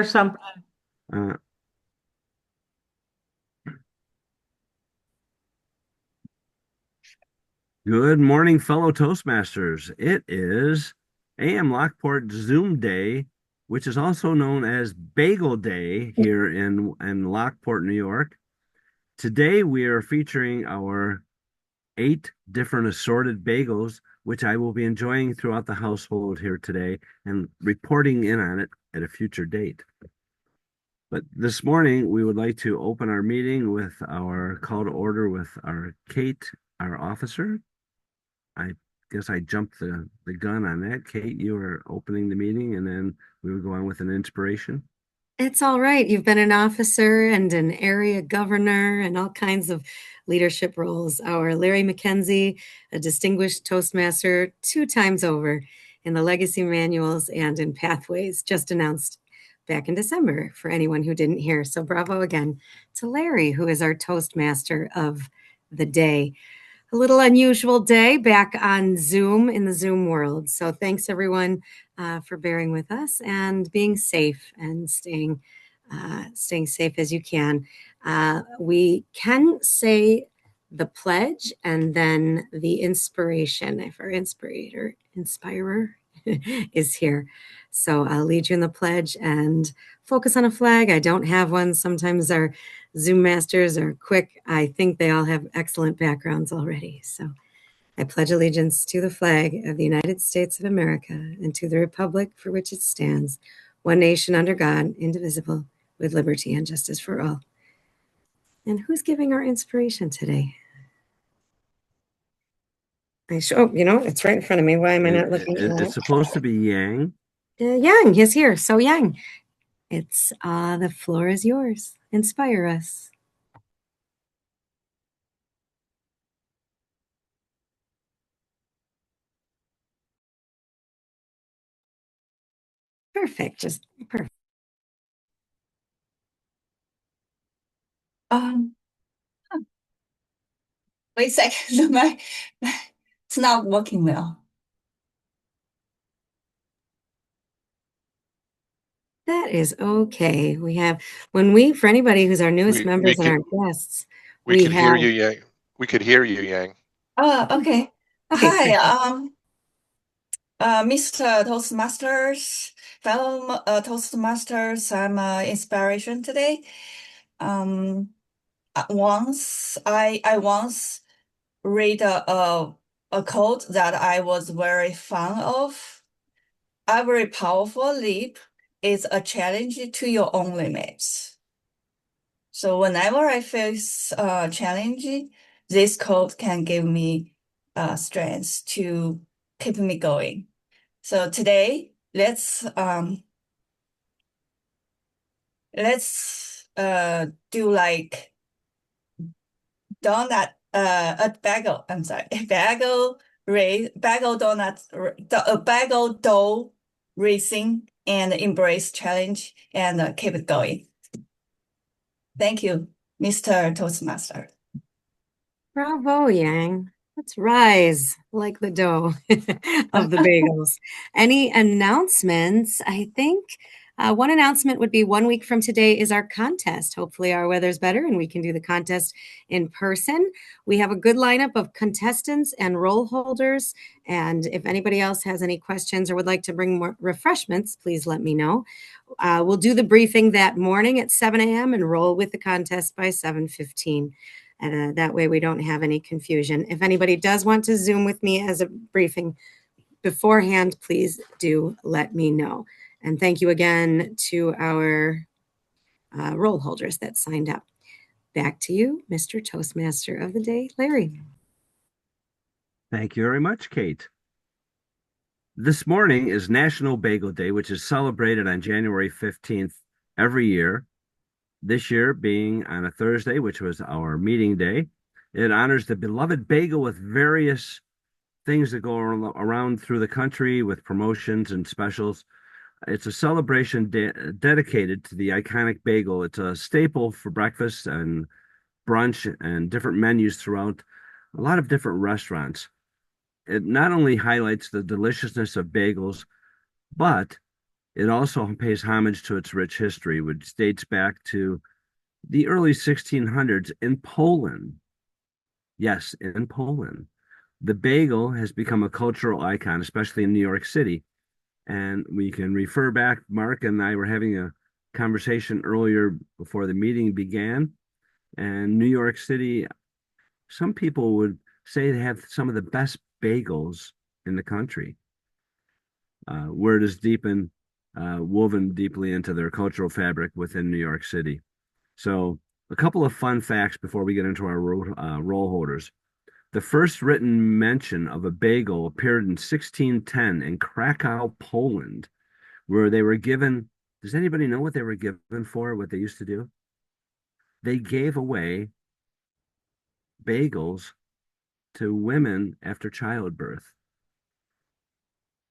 share something? Uh, Good morning, fellow Toastmasters. It is AM Lockport Zoom Day, which is also known as Bagel Day here in Lockport, New York. Today we are featuring our 8 different assorted bagels, which I will be enjoying throughout the household here today and reporting in on it at a future date. But this morning, we would like to open our meeting with our call to order with our Kate, our officer. I guess I jumped the gun on that. Kate, you were opening the meeting, and then we would go on with an inspiration. It's all right. You've been an officer and an area governor and all kinds of leadership roles. Our Larry McKenzie, a distinguished Toastmaster 2 times over in the legacy manuals and in pathways, just announced back in December for anyone who didn't hear. So bravo again to Larry, who is our Toastmaster of the day. A little unusual day back on Zoom in the Zoom world. So thanks everyone for bearing with us and being safe and staying safe as you can. We can say the pledge and then the inspiration if our inspirer is here. So I'll lead you in the pledge and focus on a flag. I don't have one. Sometimes our Zoom masters are quick. I think they all have excellent backgrounds already. So I pledge allegiance to the flag of the United States of America and to the republic for which it stands, one nation under God, indivisible, with liberty and justice for all. And who's giving our inspiration today? It's right in front of me. Why am I not looking at It's supposed to be Yang. Yang is here. So Yang, it's the floor is yours. Inspire us. Perfect. Just perfect. Um, Wait a second. It's not working well. That is okay. For anybody who's our newest We members and our guests, we we could hear have, you, Yang. We could hear you, Yang. Okay. okay, Hi, perfect. Mr. Toastmasters, fellow Toastmasters. I'm inspiration today. Um, I once read a quote that I was very fond of. Every powerful leap is a challenge to your own limits. So whenever I face a challenge, this quote can give me strength to keep me going. So today, let's do like donut a bagel. I'm sorry, bagel donuts, bagel dough racing, and embrace challenge and keep it going. Thank you, Mr. Toastmaster. Bravo, Yang. Let's rise like the dough of the bagels. Any announcements? I think one announcement would be 1 week from today is our contest. Hopefully, our weather's better and we can do the contest in person. We have a good lineup of contestants and roll holders. And if anybody else has any questions or would like to bring more refreshments, please let me know. We'll do the briefing that morning at 7 a.m. and roll with the contest by 7:15. And that way we don't have any confusion. If anybody does want to Zoom with me as a briefing beforehand, please do let me know. And thank you again to our roll holders that signed up. Back to you, Mr. Toastmaster of the day, Larry. Thank you very much, Kate. This morning is National Bagel Day, which is celebrated on January 15th every year. This year being on a Thursday, which was our meeting day. It honors the beloved bagel with various things that go around through the country with promotions and specials. It's a celebration dedicated to the iconic bagel. It's a staple for breakfast and brunch and different menus throughout a lot of different restaurants. It not only highlights the deliciousness of bagels, but It also pays homage to its rich history, which dates back to the early 1600s in Poland. Yes, in Poland. The bagel has become a cultural icon, especially in New York City. And we can refer back, Mark and I were having a conversation earlier before the meeting began. And New York City, some people would say they have some of the best bagels in the country. Word is deep and woven deeply into their cultural fabric within New York City. So, a couple of fun facts before we get into our roll holders. The first written mention of a bagel appeared in 1610 in Krakow, Poland, where they were given. Does anybody know what they were given for? What they used to do? They gave away bagels to women after childbirth.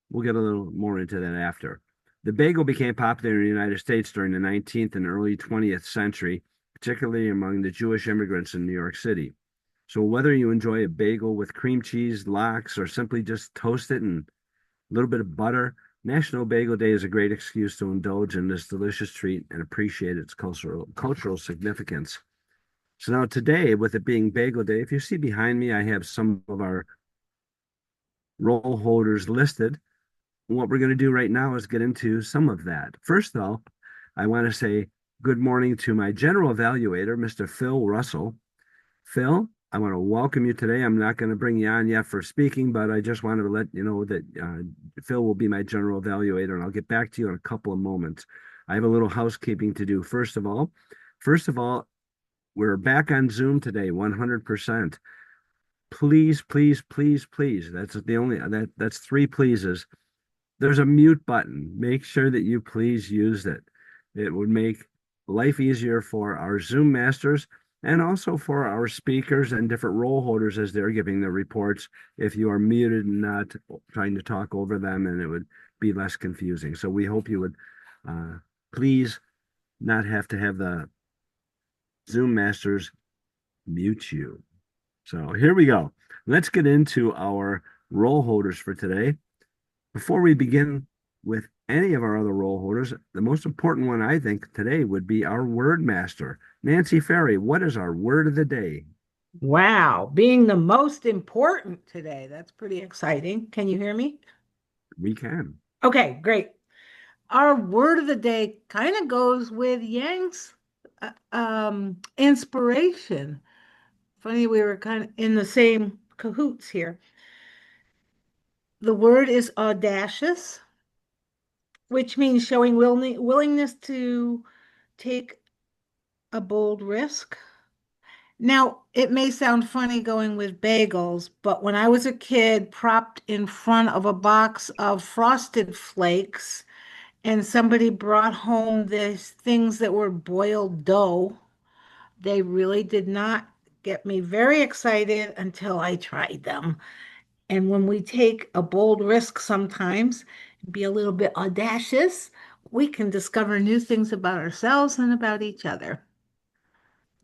We'll get a little more into that after. The bagel became popular in the United States during the 19th and early 20th century, particularly among the Jewish immigrants in New York City. So whether you enjoy a bagel with cream cheese, lox, or simply just toast it and a little bit of butter, National Bagel Day is a great excuse to indulge in this delicious treat and appreciate its cultural significance. So now today, with it being Bagel Day, if you see behind me, I have some of our roll holders listed. What we're going to do right now is get into some of that. First, though, I want to say good morning to my general evaluator, Mr. Phil Russell. Phil, I want to welcome you today. I'm not going to bring you on yet for speaking, but I just wanted to let you know that Phil will be my general evaluator, and I'll get back to you in a couple of moments. I have a little housekeeping to do. First of all, we're back on Zoom today, 100%. Please, please, please, please. That's three pleases. There's a mute button. Make sure that you please use it. It would make life easier for our Zoom masters and also for our speakers and different role holders as they're giving their reports if you are muted and not trying to talk over them, and it would be less confusing. So we hope you would please not have to have the Zoom masters mute you. So here we go. Let's get into our role holders for today. Before we begin with any of our other role holders, the most important one I think today would be our word master. Nancy Ferry, what is our word of the day? Wow, being the most important today. That's pretty exciting. Can you hear me? We can. Okay, great. Our word of the day kind of goes with Yang's inspiration. Funny, we were kind of in the same cahoots here. The word is audacious, which means showing willingness to take a bold risk. Now, it may sound funny going with bagels, but when I was a kid, propped in front of a box of Frosted Flakes, and somebody brought home these things that were boiled dough, they really did not get me very excited until I tried them. And when we take a bold risk sometimes, be a little bit audacious, we can discover new things about ourselves and about each other.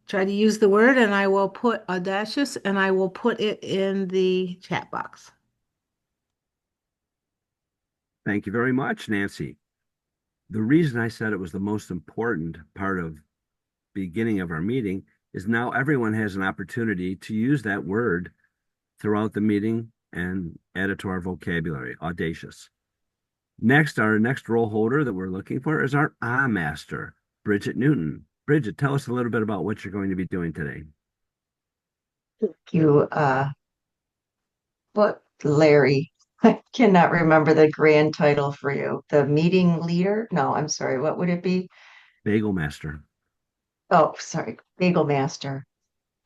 Try to use the word, and I will put audacious and I will put it in the chat box. Thank you very much, Nancy. The reason I said it was the most important part of beginning of our meeting is now everyone has an opportunity to use that word throughout the meeting and add it to our vocabulary, audacious. Next, our next role holder that we're looking for is our master, Bridget Newton. Bridget, tell us a little bit about what you're going to be doing today. You, what, Larry? I cannot remember the grand title for you. The meeting leader? No, I'm sorry. What would it be? Bagel Master. Oh, sorry, Bagel Master.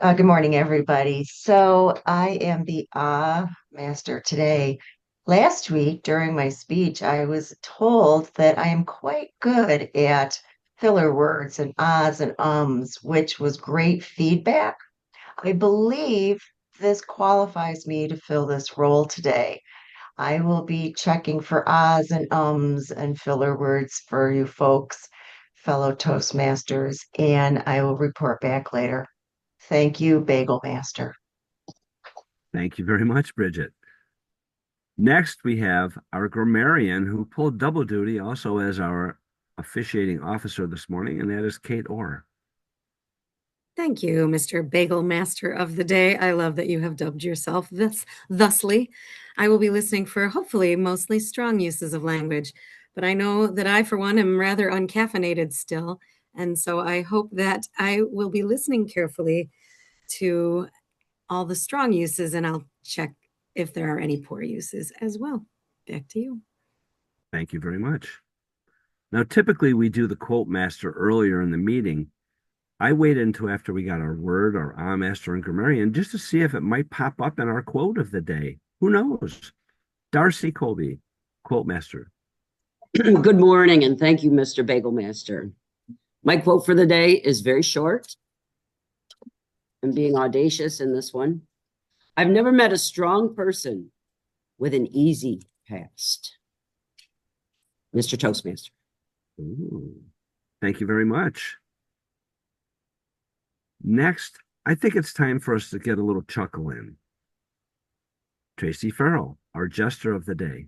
Good morning, everybody. So I am the master today. Last week during my speech, I was told that I am quite good at filler words and ahs and ums, which was great feedback. I believe this qualifies me to fill this role today. I will be checking for ahs and ums and filler words for you folks, fellow Toastmasters, and I will report back later. Thank you, Bagel Master. Thank you very much, Bridget. Next, we have our grammarian who pulled double duty also as our officiating officer this morning, and that is Kate Orr. Thank you, Mr. Bagel Master of the Day. I love that you have dubbed yourself this thusly. I will be listening for hopefully mostly strong uses of language, but I know that I, for one, am rather uncaffeinated still, and so I hope that I will be listening carefully to all the strong uses, and I'll check if there are any poor uses as well. Back to you. Thank you very much. Now, typically we do the quote master earlier in the meeting. I waited until after we got our word, our master and grammarian, just to see if it might pop up in our quote of the day. Who knows? Darcy Colby, quote master. Good morning, and thank you, Mr. Bagel Master. My quote for the day is very short. I'm being audacious in this one. I've never met a strong person with an easy past. Mr. Toastmaster. Ooh, thank you very much. Next, I think it's time for us to get a little chuckle in. Tracy Farrell, our jester of the day.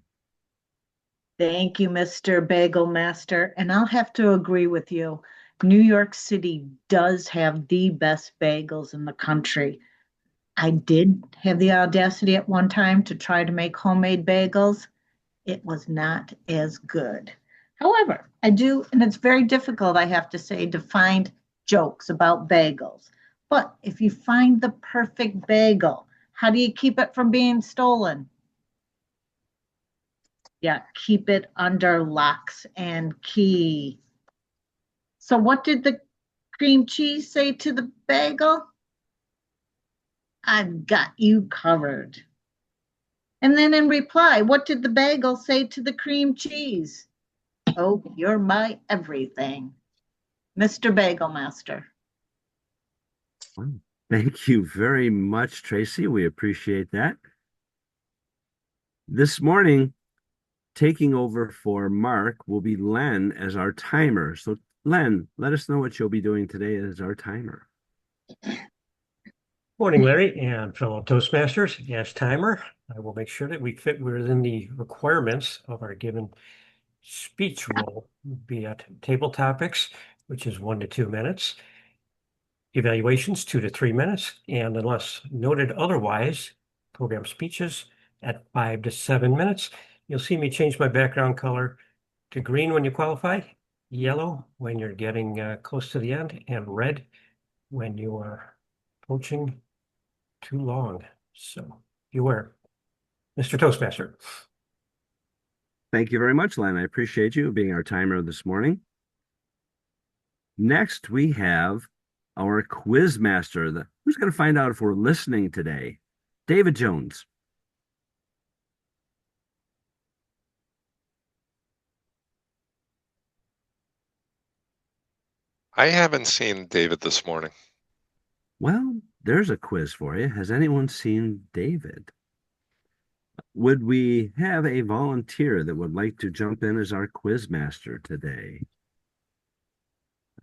Thank you, Mr. Bagel Master. And I'll have to agree with you. New York City does have the best bagels in the country. I did have the audacity at one time to try to make homemade bagels. It was not as good. However, I do, and it's very difficult, I have to say, to find jokes about bagels. But if you find the perfect bagel, how do you keep it from being stolen? Yeah, keep it under locks and key. So, what did the cream cheese say to the bagel? I've got you covered. And then in reply, what did the bagel say to the cream cheese? Oh, you're my everything. Mr. Bagel Master. Well, thank you very much, Tracy. We appreciate that. This morning, taking over for Mark will be Len as our timer. So, Len, let us know what you'll be doing today as our timer. Morning, Larry and fellow Toastmasters. Yes, timer. I will make sure that we fit within the requirements of our given speech rule, be it table topics, which is 1 to 2 minutes, evaluations 2 to 3 minutes, and unless noted otherwise, program speeches at 5 to 7 minutes. You'll see me change my background color to green when you qualify, yellow when you're getting close to the end, and red when you are approaching too long. So beware. Mr. Toastmaster. Thank you very much, Len. I appreciate you being our timer this morning. Next, we have our quiz master. Who's going to find out if we're listening today? David Jones. I haven't seen David this morning. Well, there's a quiz for you. Has anyone seen David? Would we have a volunteer that would like to jump in as our quiz master today?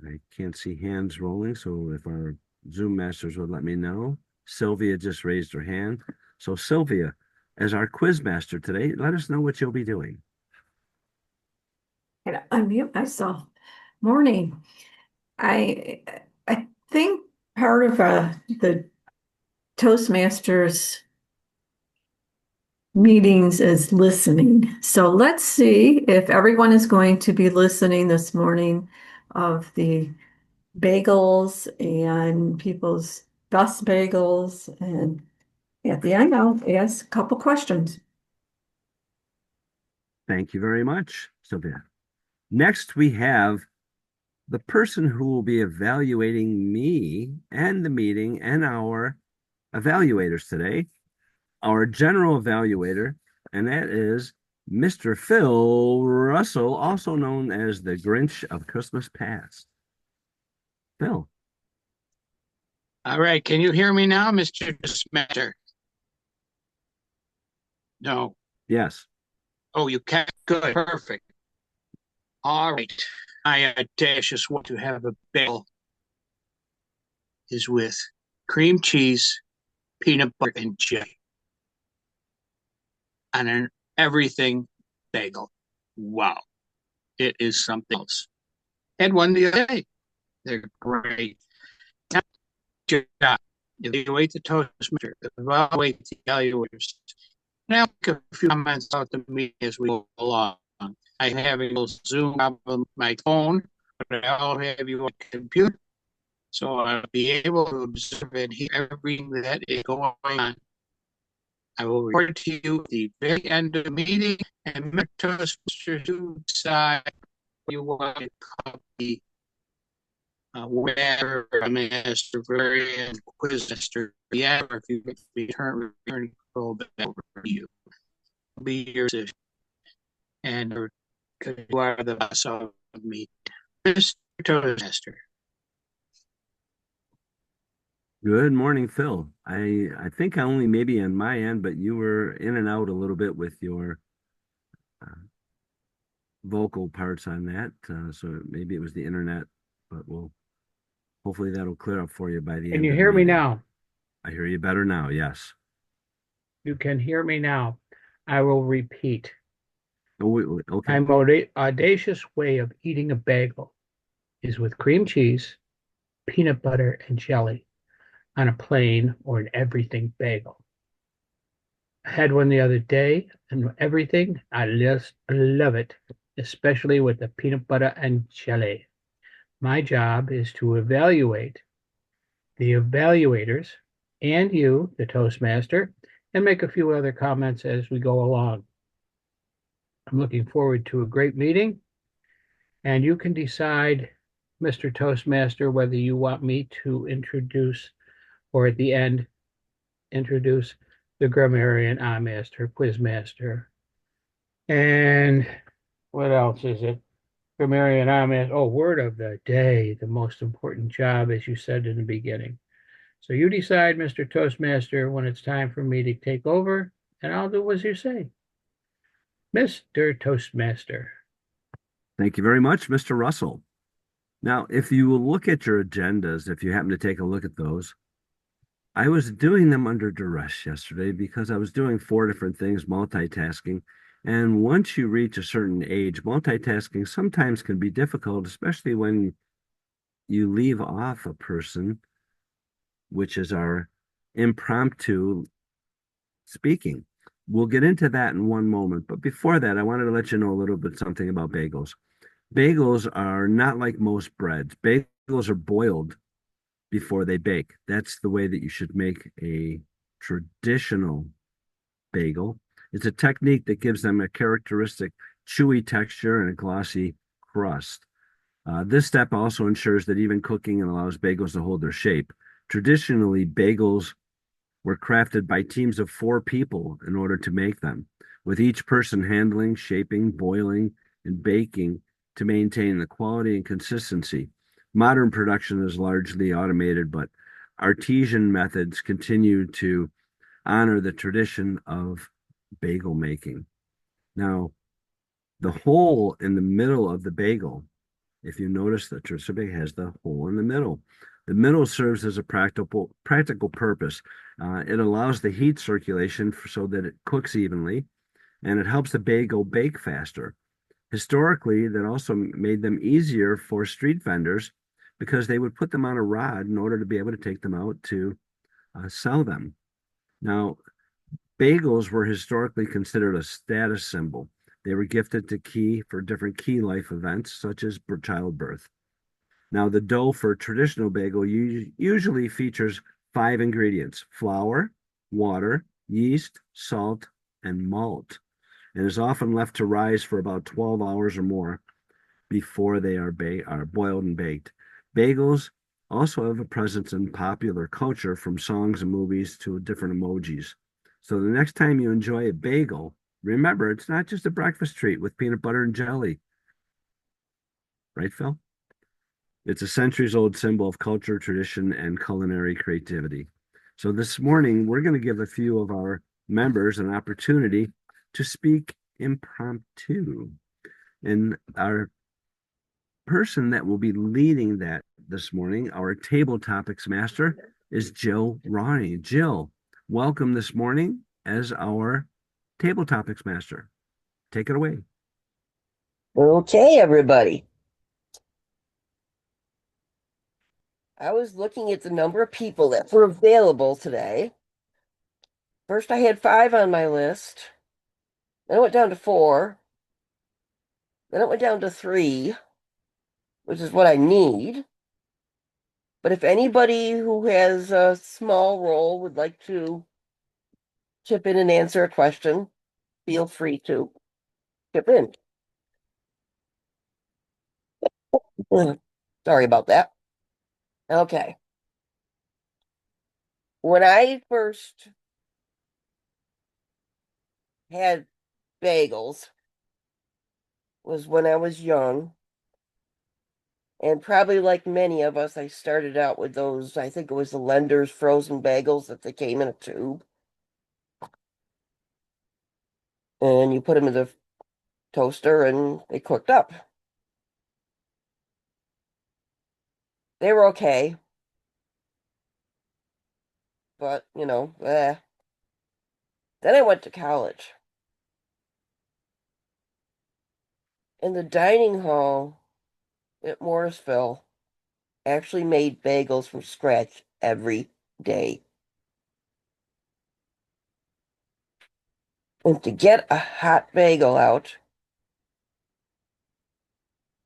I can't see hands rolling, so if our Zoom masters would let me know. Sylvia just raised her hand. So Sylvia, as our quiz master today, let us know what you'll be doing. And unmute myself. Morning. I think part of the Toastmasters meetings is listening. So let's see if everyone is going to be listening this morning of the bagels and people's best bagels. And at the end, I'll ask a couple questions. Thank you very much, Sylvia. Next, we have the person who will be evaluating me and the meeting and our evaluators today, our general evaluator, and that is Mr. Phil Russell, also known as the Grinch of Christmas Past. Phil. All right, can you hear me now, Mr. Smatter? No. Yes. Oh, you can. Good. Perfect. All right. My audacious one to have a bagel is with cream cheese, peanut butter, and jelly. on an everything bagel. Wow, it is something else. Had one the other day. They're great. Good job. Evaluate the Toastmaster. Evaluate the evaluators. And I'll make a few comments out to me as we go along. I have a little Zoom problem with my phone, but I'll have you on the computer. So I'll be able to observe and hear everything that is going on. I will report to you at the very end of the meeting, and Mr. Toastmaster to decide what you want to copy, whatever master variant quiz master, yeah, or if you return control back over to you. It'll be your decision. And because you are the boss of me, Mr. Toastmaster. Good morning, Phil. I think I only maybe on my end, but you were in and out a little bit with your vocal parts on that. So maybe it was the internet, but hopefully that'll clear up for you by the Can end you of the hear me meeting. now? I hear you better now. Yes. You can hear me now. I will repeat. Oh, okay. My audacious way of eating a bagel is with cream cheese, peanut butter, and jelly on a plain or an everything bagel. I had one the other day, and everything, I just love it, especially with the peanut butter and jelly. My job is to evaluate the evaluators and you, the Toastmaster, and make a few other comments as we go along. I'm looking forward to a great meeting, and you can decide, Mr. Toastmaster, whether you want me to introduce or at the end introduce the grammarian, master, quizmaster, and what else is it? Grammarian, master. Oh, word of the day, the most important job, as you said in the beginning. So you decide, Mr. Toastmaster, when it's time for me to take over, and I'll do as you say. Mr. Toastmaster. Thank you very much, Mr. Russell. Now, if you will look at your agendas, if you happen to take a look at those, I was doing them under duress yesterday because I was doing 4 different things, multitasking. And once you reach a certain age, multitasking sometimes can be difficult, especially when you leave off a person, which is our impromptu speaking. We'll get into that in one moment. But before that, I wanted to let you know a little bit something about bagels. Bagels are not like most breads. Bagels are boiled before they bake. That's the way that you should make a traditional bagel. It's a technique that gives them a characteristic chewy texture and a glossy crust. This step also ensures that even cooking and allows bagels to hold their shape. Traditionally, bagels were crafted by teams of 4 people in order to make them, with each person handling, shaping, boiling, and baking to maintain the quality and consistency. Modern production is largely automated, but artisan methods continue to honor the tradition of bagel making. Now, the hole in the middle of the bagel, if you notice, the Trisabig has the hole in the middle. The middle serves as a practical purpose. It allows the heat circulation so that it cooks evenly, and it helps the bagel bake faster. Historically, that also made them easier for street vendors because they would put them on a rod in order to be able to take them out to sell them. Now, bagels were historically considered a status symbol. They were gifted to different key life events, such as childbirth. Now, the dough for a traditional bagel usually features 5 ingredients: flour, water, yeast, salt, and malt, and is often left to rise for about 12 hours or more before they are boiled and baked. Bagels also have a presence in popular culture, from songs and movies to different emojis. So the next time you enjoy a bagel, remember, it's not just a breakfast treat with peanut butter and jelly. Right, Phil? It's a centuries-old symbol of culture, tradition, and culinary creativity. So this morning, we're going to give a few of our members an opportunity to speak impromptu. And our person that will be leading that this morning, our table topics master, is Jill Ronnie. Jill, welcome this morning as our Table Topics Master. Take it away. Okay, everybody. I was looking at the number of people that were available today. First, I had 5 on my list. Then it went down to 4. Then it went down to 3, which is what I need. But if anybody who has a small role would like to chip in and answer a question, feel free to chip in. Sorry about that. Okay. When I first had bagels was when I was young. And probably like many of us, I started out with those, I think it was the Lender's frozen bagels that they came in a tube. And you put them in the toaster and they cooked up. They were okay. But, Then I went to college. And the dining hall at Morrisville actually made bagels from scratch every day. And to get a hot bagel out,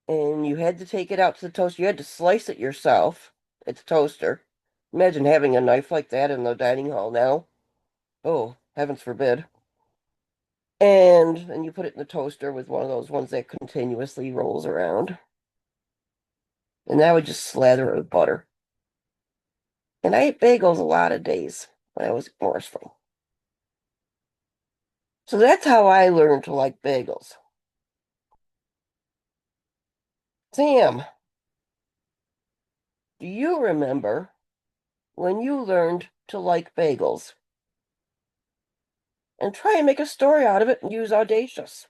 and you had to take it out to the toaster, you had to slice it yourself at the toaster. Imagine having a knife like that in the dining hall now. Oh, heavens forbid. And then you put it in the toaster with one of those ones that continuously rolls around. And I would just slather it with butter. And I ate bagels a lot of days when I was at Morrisville. So that's how I learned to like bagels. Sam, do you remember when you learned to like bagels? And try and make a story out of it and use audacious.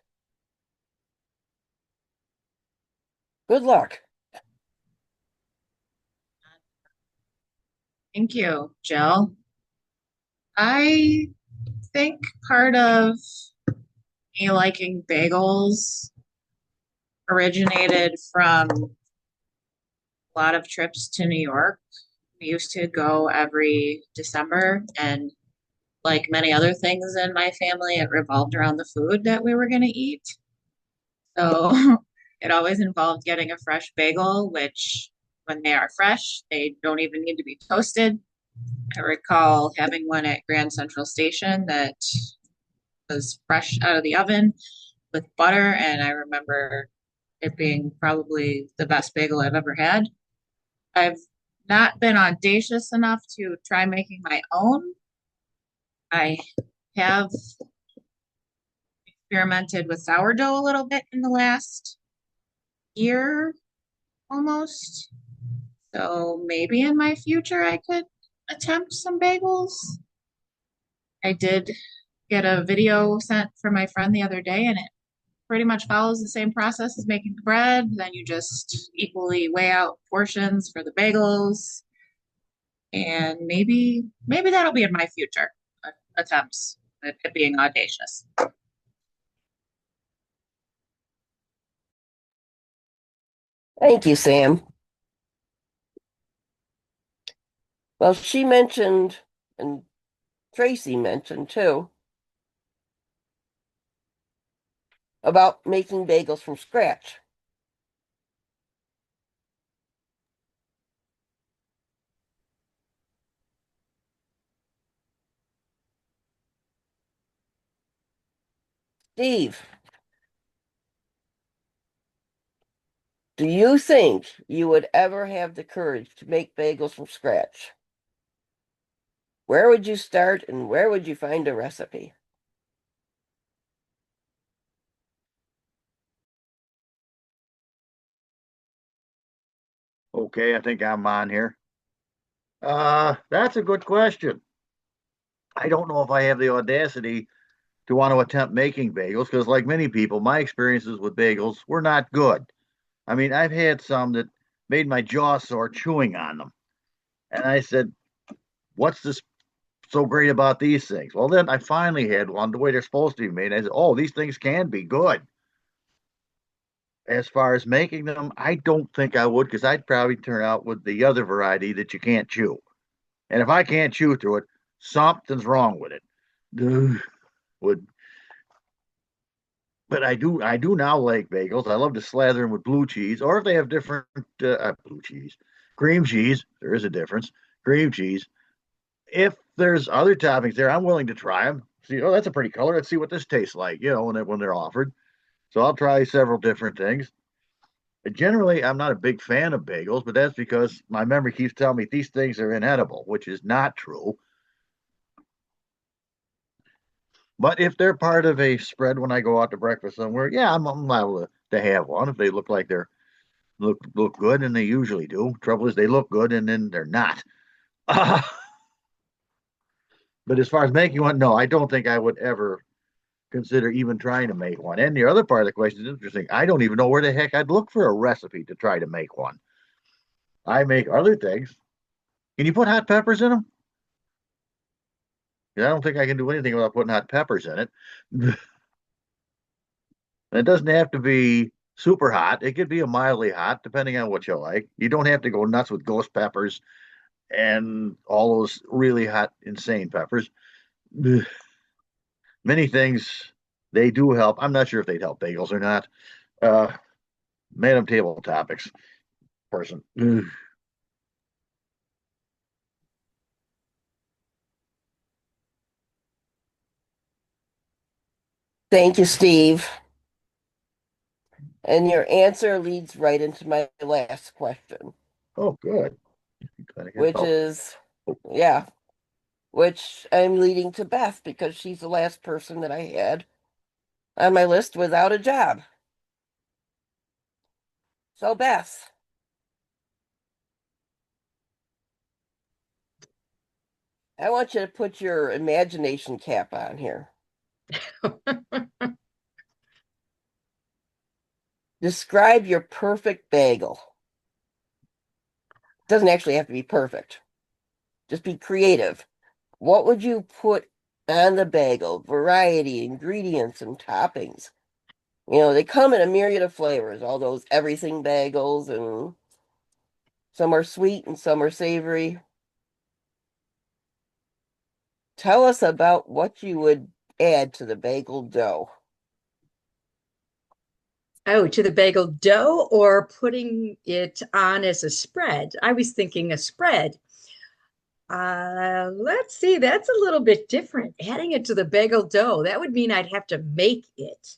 Good luck. Thank you, Jill. I think part of me liking bagels originated from a lot of trips to New York. We used to go every December, and like many other things in my family, it revolved around the food that we were going to eat. So it always involved getting a fresh bagel, which when they are fresh, they don't even need to be toasted. I recall having one at Grand Central Station that was fresh out of the oven with butter, and I remember it being probably the best bagel I've ever had. I've not been audacious enough to try making my own. I have experimented with sourdough a little bit in the last year almost. So maybe in my future I could attempt some bagels. I did get a video sent from my friend the other day, and it pretty much follows the same process as making the bread. Then you just equally weigh out portions for the bagels. And maybe that'll be in my future attempts at being audacious. Thank you, Sam. Well, she mentioned, and Tracy mentioned too, about making bagels from scratch. Steve, do you think you would ever have the courage to make bagels from scratch? Where would you start and where would you find a recipe? Okay, I think I'm on here. That's a good question. I don't know if I have the audacity to want to attempt making bagels because, like many people, my experiences with bagels were not good. I mean, I've had some that made my jaw sore chewing on them. And I said, what's this so great about these things? Well, then I finally had one the way they're supposed to be made. I said, oh, these things can be good. As far as making them, I don't think I would because I'd probably turn out with the other variety that you can't chew. And if I can't chew through it, something's wrong with it. Would But I do now like bagels. I love to slather them with blue cheese, or if they have different blue cheese, cream cheese. There is a difference. Cream cheese. If there's other toppings there, I'm willing to try them. See, oh, that's a pretty color. Let's see what this tastes like. When they're offered. So I'll try several different things. Generally, I'm not a big fan of bagels, but that's because my memory keeps telling me these things are inedible, which is not true. But if they're part of a spread when I go out to breakfast somewhere, yeah, I'm liable to have one if they look like they're look good, and they usually do. Trouble is, they look good and then they're not. But as far as making one, no, I don't think I would ever consider even trying to make one. And the other part of the question is interesting. I don't even know where the heck I'd look for a recipe to try to make one. I make other things. Can you put hot peppers in them? I don't think I can do anything without putting hot peppers in it. It doesn't have to be super hot. It could be a mildly hot, depending on what you like. You don't have to go nuts with ghost peppers and all those really hot, insane peppers. Many things they do help. I'm not sure if they'd help bagels or not. Madam Table Topics person. Thank you, Steve. And your answer leads right into my last question. Oh, good. Which is, yeah, which I'm leading to Beth because she's the last person that I had on my list without a job. So, Beth, I want you to put your imagination cap on here. Describe your perfect bagel. It doesn't actually have to be perfect. Just be creative. What would you put on the bagel? Variety, ingredients, and toppings. They come in a myriad of flavors, all those everything bagels, and some are sweet and some are savory. Tell us about what you would add to the bagel dough. Oh, to the bagel dough or putting it on as a spread? I was thinking a spread. Let's see, that's a little bit different. Adding it to the bagel dough, that would mean I'd have to make it.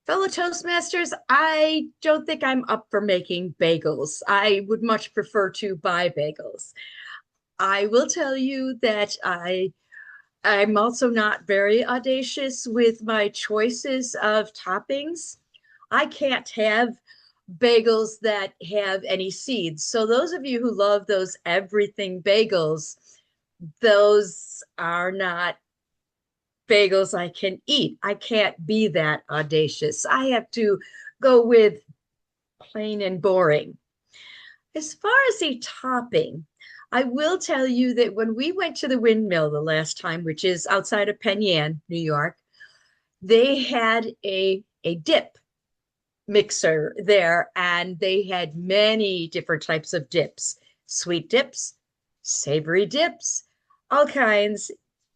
Fellow Toastmasters, I don't think I'm up for making bagels. I would much prefer to buy bagels. I will tell you that I'm also not very audacious with my choices of toppings. I can't have bagels that have any seeds. So those of you who love those everything bagels, those are not bagels I can eat. I can't be that audacious. I have to go with plain and boring. As far as a topping, I will tell you that when we went to the windmill the last time, which is outside of Penn Yan, New York, they had a dip mixer there, and they had many different types of dips, sweet dips, savory dips, all kinds.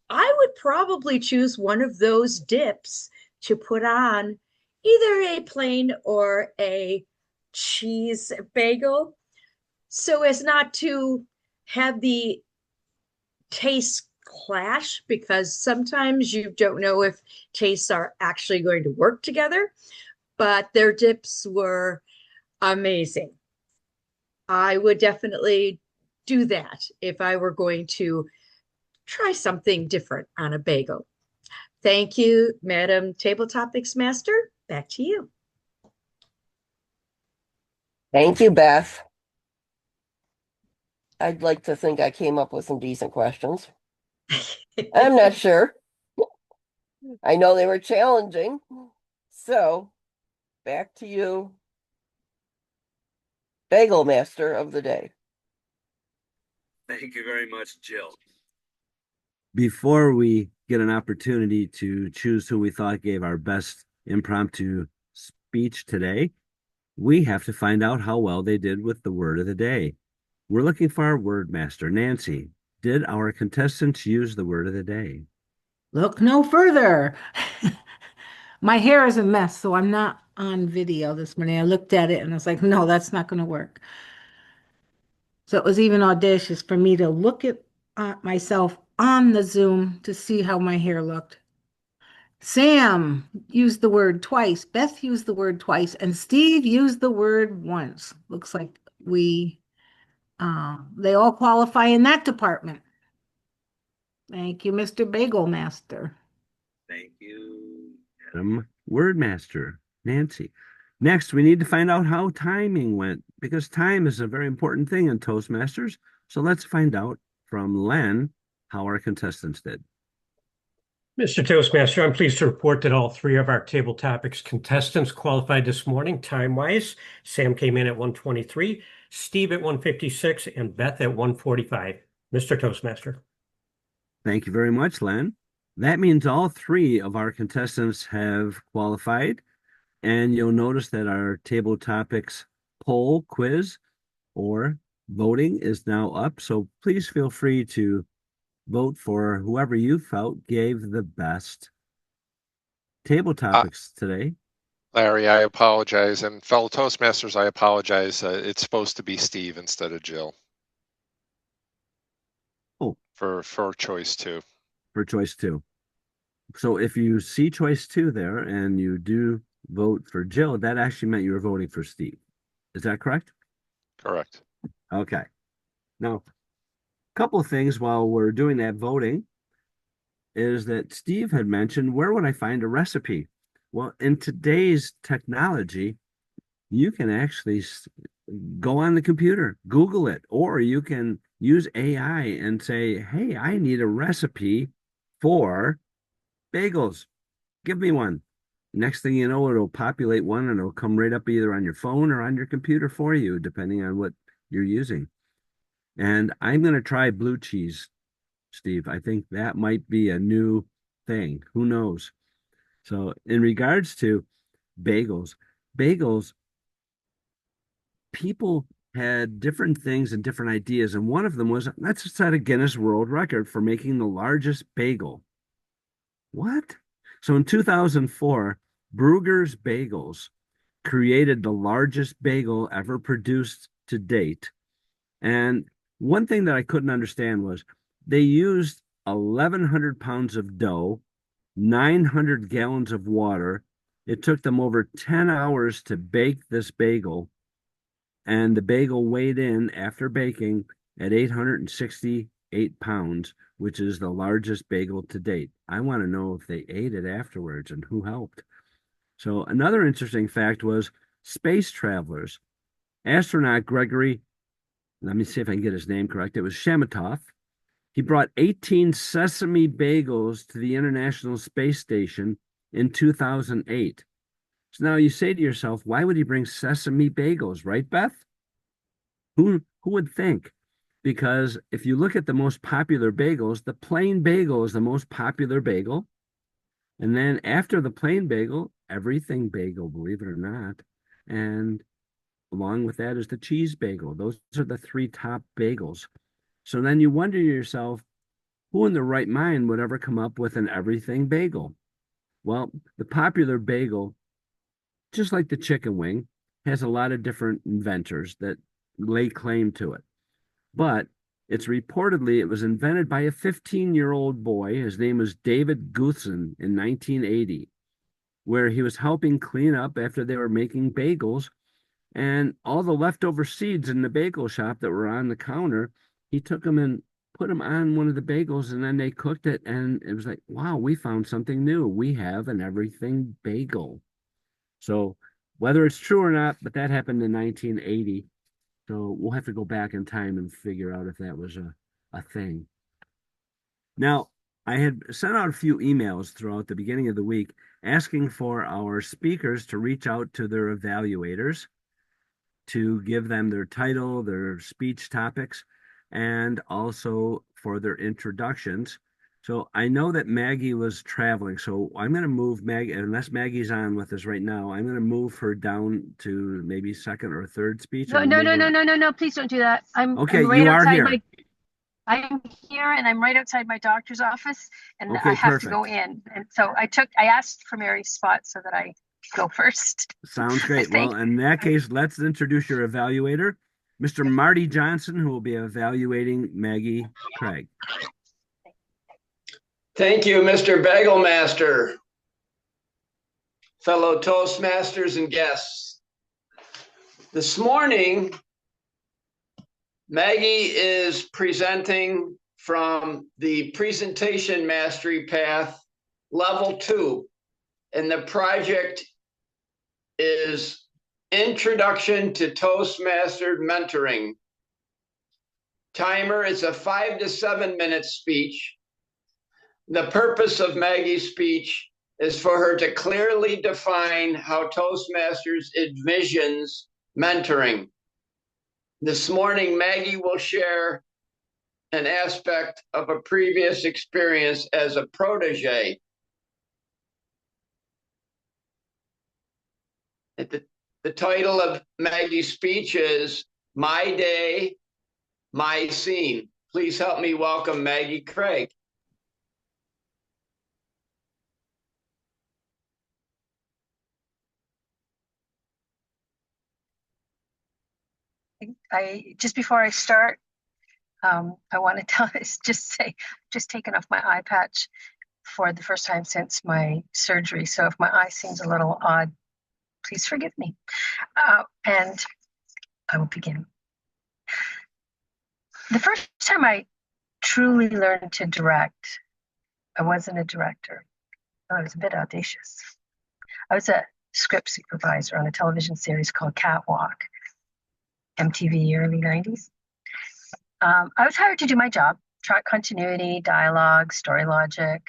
I would probably choose one of those dips to put on either a plain or a cheese bagel so as not to have the taste clash, because sometimes you don't know if tastes are actually going to work together, but their dips were amazing. I would definitely do that if I were going to try something different on a bagel. Thank you, Madam Table Topics Master. Back to you. Thank you, Beth. I'd like to think I came up with some decent questions. I'm not sure. I know they were challenging. So, back to you, Bagel Master of the Day. Thank you very much, Jill. Before we get an opportunity to choose who we thought gave our best impromptu speech today, we have to find out how well they did with the word of the day. We're looking for our word master. Nancy, did our contestants use the word of the day? Look no further. My hair is a mess, so I'm not on video this morning. I looked at it and I was like, no, that's not going to work. So it was even audacious for me to look at myself on the Zoom to see how my hair looked. Sam used the word twice, Beth used the word twice, and Steve used the word once. Looks like they all qualify in that department. Thank you, Mr. Bagel Master. Thank you, Madam Word Master, Nancy. Next, we need to find out how timing went because time is a very important thing in Toastmasters. So let's find out from Len how our contestants did. Mr. Toastmaster, I'm pleased to report that all three of our table topics contestants qualified this morning time-wise. Sam came in at 123, Steve at 156, and Beth at 145. Mr. Toastmaster. Thank you very much, Len. That means all three of our contestants have qualified, and you'll notice that our table topics poll, quiz, or voting is now up. So please feel free to vote for whoever you felt gave the best table topics today. Larry, I apologize. And fellow Toastmasters, I apologize. It's supposed to be Steve instead of Jill. Oh, for choice two. For choice two. So if you see choice two there and you do vote for Jill, that actually meant you were voting for Steve. Is that correct? Correct. Okay. Now, a couple of things while we're doing that voting is that Steve had mentioned, where would I find a recipe? Well, in today's technology, you can actually go on the computer, Google it, or you can use AI and say, hey, I need a recipe for bagels. Give me one. Next thing you know, it'll populate one and it'll come right up either on your phone or on your computer for you, depending on what you're using. And I'm going to try blue cheese, Steve. I think that might be a new thing. Who knows? So, in regards to bagels, people had different things and different ideas. And one of them was, let's set a Guinness World Record for making the largest bagel. What? So in 2004, Bruegger's Bagels created the largest bagel ever produced to date. And one thing that I couldn't understand was they used 1,100 pounds of dough, 900 gallons of water. It took them over 10 hours to bake this bagel. And the bagel weighed in after baking at 868 pounds, which is the largest bagel to date. I want to know if they ate it afterwards and who helped. So another interesting fact was space travelers. Astronaut Gregory, let me see if I can get his name correct. It was Shemitov. He brought 18 sesame bagels to the International Space Station in 2008. So now you say to yourself, why would he bring sesame bagels, right, Beth? Who would think? Because if you look at the most popular bagels, the plain bagel is the most popular bagel. And then after the plain bagel, everything bagel, believe it or not. And along with that is the cheese bagel. Those are the three top bagels. So then you wonder to yourself, who in their right mind would ever come up with an everything bagel? Well, the popular bagel, just like the chicken wing, has a lot of different inventors that lay claim to it. But it's reportedly it was invented by a 15-year-old boy. His name was David Guthson in 1980, where he was helping clean up after they were making bagels. And all the leftover seeds in the bagel shop that were on the counter, he took them and put them on one of the bagels, and then they cooked it. And it was like, wow, we found something new. We have an everything bagel. So whether it's true or not, but that happened in 1980. So we'll have to go back in time and figure out if that was a thing. Now, I had sent out a few emails throughout the beginning of the week asking for our speakers to reach out to their evaluators to give them their title, their speech topics, and also for their introductions. So I know that Maggie was traveling, so I'm going to move Maggie, unless Maggie's on with us right now, I'm going to move her down to maybe second or third speech. No, I'm going no, to no, move no, her. no, no, no, please don't do that. Okay, I'm right you are outside here. I'm here and I'm right outside my doctor's office and I Okay, have to go perfect. in. And so I asked for Mary's spot so that I go first. Sounds great. Thank Well, in that case, let's introduce your evaluator, Mr. Marty Johnson, who will be evaluating Maggie Craig. Thank you, Mr. Bagel Master, fellow Toastmasters and guests. This morning, Maggie is presenting from the Presentation Mastery Path Level 2, and the project is Introduction to Toastmaster Mentoring. Timer is a 5 to 7 minute speech. The purpose of Maggie's speech is for her to clearly define how Toastmasters envisions mentoring. This morning, Maggie will share an aspect of a previous experience as a protege. The title of Maggie's speech is My Day, My Scene. Please help me welcome Maggie Craig. Just before I start, I want to just taken off my eye patch for the first time since my surgery. So if my eye seems a little odd, please forgive me. And I will begin. The first time I truly learned to direct, I wasn't a director. I was a bit audacious. I was a script supervisor on a television series called Catwalk, MTV early 90s. I was hired to do my job, track continuity, dialogue, story logic.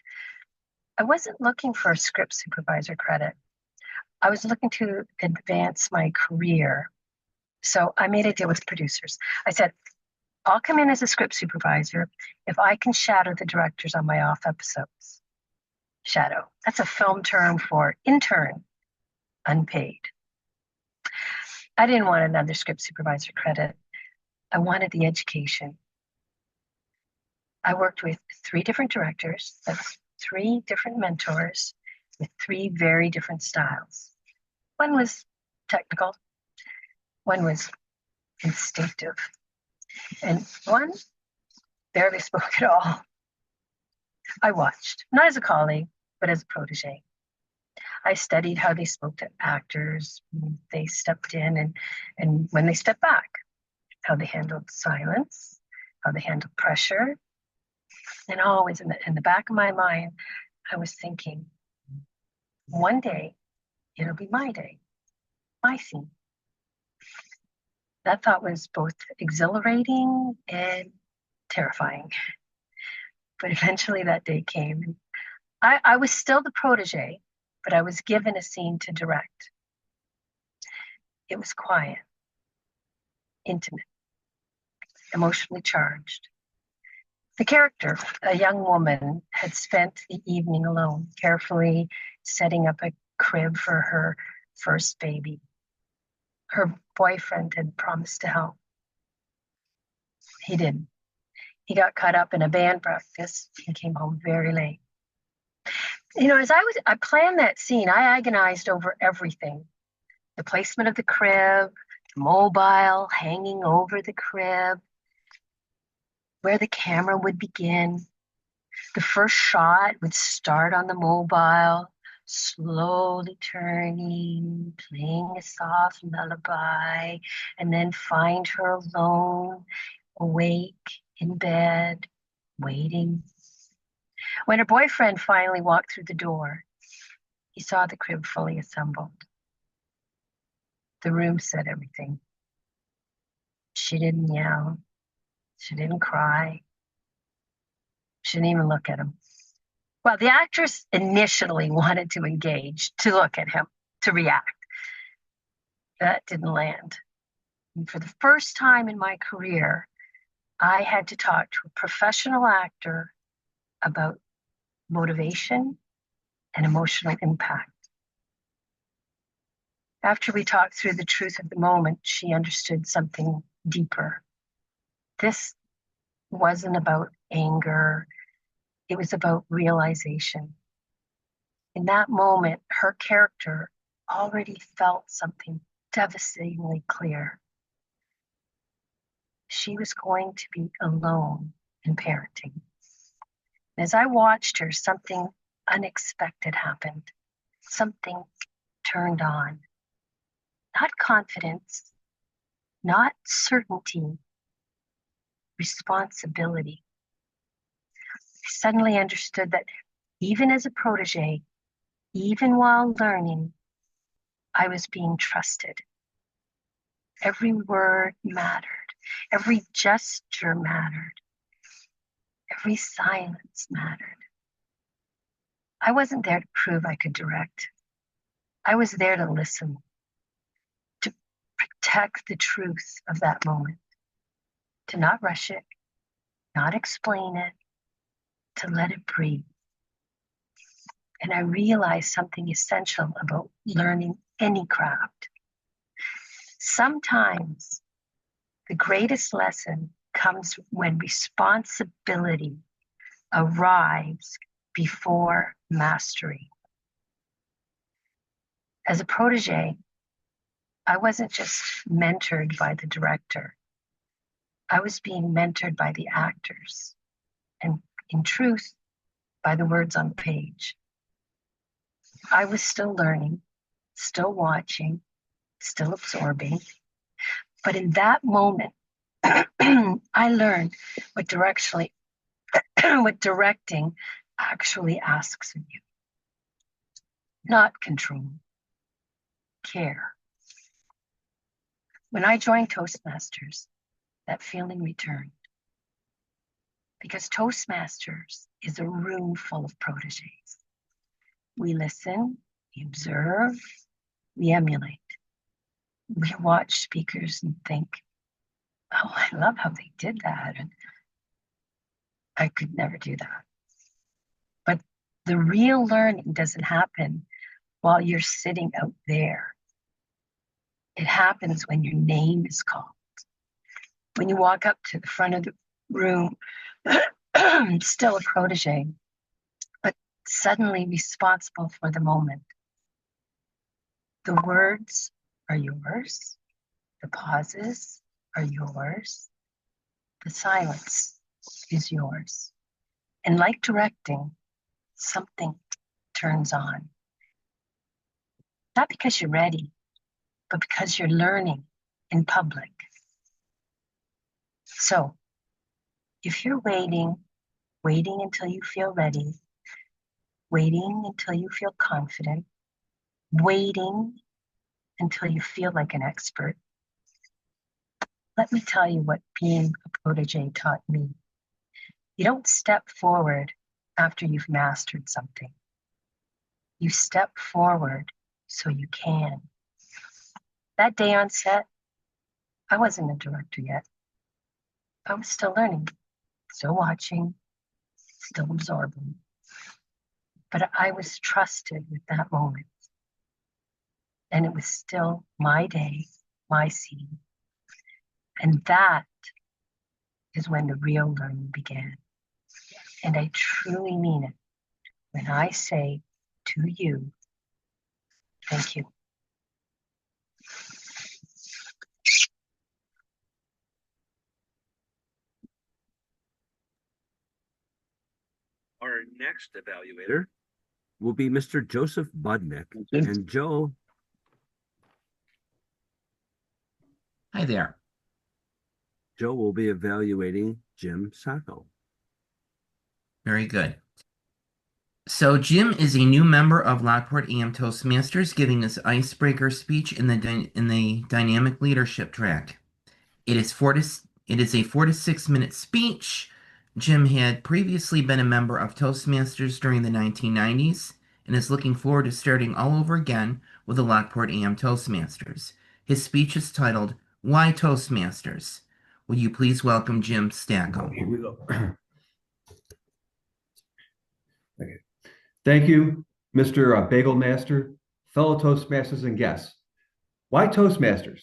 I wasn't looking for a script supervisor credit. I was looking to advance my career. So I made a deal with producers. I said, I'll come in as a script supervisor if I can shadow the directors on my off episodes. Shadow, that's a film term for intern, unpaid. I didn't want another script supervisor credit. I wanted the education. I worked with 3 different directors, that's 3 different mentors with 3 very different styles. One was technical, one was instinctive, and one barely spoke at all. I watched, not as a colleague, but as a protege. I studied how they spoke to actors when they stepped in and when they stepped back, how they handled silence, how they handled pressure. And always in the back of my mind, I was thinking, one day it'll be my day, my scene. That thought was both exhilarating and terrifying. But eventually that day came. I was still the protege, but I was given a scene to direct. It was quiet, intimate, emotionally charged. The character, a young woman, had spent the evening alone, carefully setting up a crib for her first baby. Her boyfriend had promised to help. He didn't. He got caught up in a band practice and came home very late. As I planned that scene, I agonized over everything. The placement of the crib, the mobile hanging over the crib, where the camera would begin. The first shot would start on the mobile, slowly turning, playing a soft lullaby, and then find her alone, awake, in bed, waiting. When her boyfriend finally walked through the door, he saw the crib fully assembled. The room said everything. She didn't yell. She didn't cry. She didn't even look at him. Well, the actress initially wanted to engage, to look at him, to react. That didn't land. And for the first time in my career, I had to talk to a professional actor about motivation, and emotional impact. After we talked through the truth of the moment, she understood something deeper. This wasn't about anger, it was about realization. In that moment, her character already felt something devastatingly clear. She was going to be alone in parenting. As I watched her, something unexpected happened. Something turned on. Not confidence, not certainty, responsibility. I suddenly understood that even as a protege, even while learning, I was being trusted. Every word mattered. Every gesture mattered. Every silence mattered. I wasn't there to prove I could direct. I was there to listen, to protect the truth of that moment, to not rush it, not explain it, to let it breathe. And I realized something essential about learning any craft. Sometimes the greatest lesson comes when responsibility arrives before mastery. As a protege, I wasn't just mentored by the director. I was being mentored by the actors, and in truth, by the words on the page. I was still learning, still watching, still absorbing. But in that moment, I learned what what directing actually asks of you. Not control, care. When I joined Toastmasters, that feeling returned. Because Toastmasters is a room full of proteges. We listen, we observe, we emulate. We watch speakers and think, oh, I love how they did that. And I could never do that. But the real learning doesn't happen while you're sitting out there. It happens when your name is called. When you walk up to the front of the room, still a protege, but suddenly responsible for the moment. The words are yours. The pauses are yours. The silence is yours. And like directing, something turns on. Not because you're ready, but because you're learning in public. So, if you're waiting until you feel ready, waiting until you feel confident, waiting until you feel like an expert, let me tell you what being a protege taught me. You don't step forward after you've mastered something. You step forward so you can. That day on set, I wasn't a director yet. I was still learning, still watching, still absorbing. But I was trusted with that moment. And it was still my day, my scene. And that is when the real learning began. And I truly mean it when I say to you, thank you. Our next evaluator will be Mr. Joseph Budnick. And Joe. Hi there. Joe will be evaluating Jim Sacco. Very good. So Jim is a new member of Lockport AM Toastmasters, giving his icebreaker speech in the dynamic leadership track. It is a 4 to 6 minute speech. Jim had previously been a member of Toastmasters during the 1990s and is looking forward to starting all over again with the Lockport AM Toastmasters. His speech is titled, Why Toastmasters? Will you please welcome Jim Stacko? Here we go. Okay. Thank you, Mr. Bagel Master, fellow Toastmasters and guests. Why Toastmasters?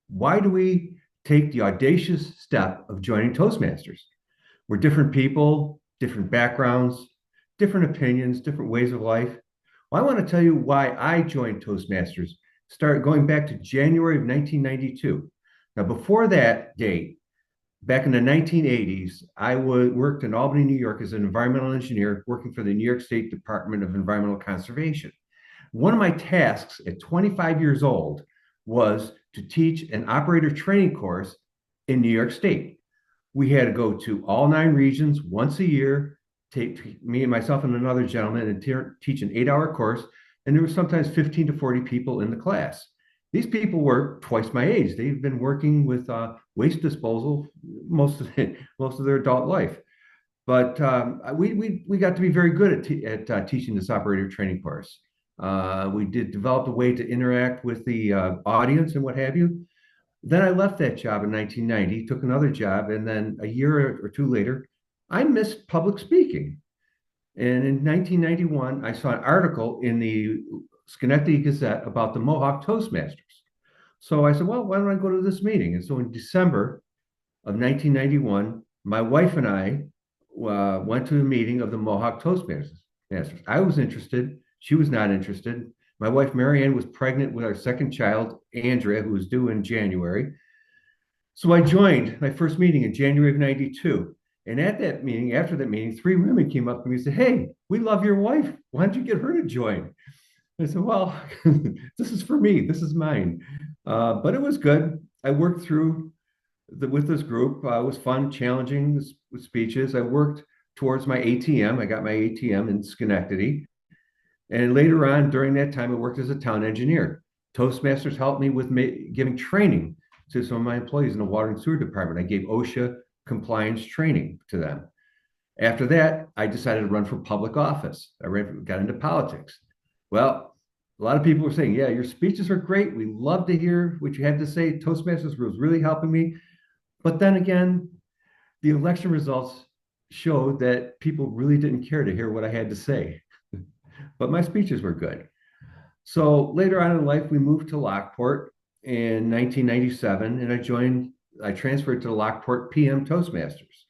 Why do we take the audacious step of joining Toastmasters? We're different people, different backgrounds, different opinions, different ways of life. Well, I want to tell you why I joined Toastmasters, start going back to January of 1992. Now, before that date, back in the 1980s, I worked in Albany, New York as an environmental engineer working for the New York State Department of Environmental Conservation. One of my tasks at 25 years old was to teach an operator training course in New York State. We had to go to all 9 regions once a year, take me and myself and another gentleman and teach an 8-hour course. And there were sometimes 15 to 40 people in the class. These people were twice my age. They've been working with waste disposal most of their adult life. But we got to be very good at teaching this operator training course. We did develop a way to interact with the audience and what have you. Then I left that job in 1990, took another job, and then a year or 2 later, I missed public speaking. And in 1991, I saw an article in the Schenectady Gazette about the Mohawk Toastmasters. So I said, well, why don't I go to this meeting? And so in December of 1991, my wife and I went to a meeting of the Mohawk Toastmasters. I was interested. She was not interested. My wife, Marianne, was pregnant with our second child, Andrea, who was due in January. So I joined my first meeting in January of 92. And at that meeting, after that meeting, 3 women came up to me and said, hey, we love your wife. Why don't you get her to join? I said, well, this is for me. This is mine. But it was good. I worked through with this group. It was fun, challenging with speeches. I worked towards my ATM. I got my ATM in Schenectady. And later on, during that time, I worked as a town engineer. Toastmasters helped me with giving training to some of my employees in the water and sewer department. I gave OSHA compliance training to them. After that, I decided to run for public office. Got into politics. Well, a lot of people were saying, yeah, your speeches are great. We love to hear what you had to say. Toastmasters was really helping me. But then again, the election results showed that people really didn't care to hear what I had to say. But my speeches were good. So later on in life, we moved to Lockport in 1997, and I transferred to the Lockport PM Toastmasters.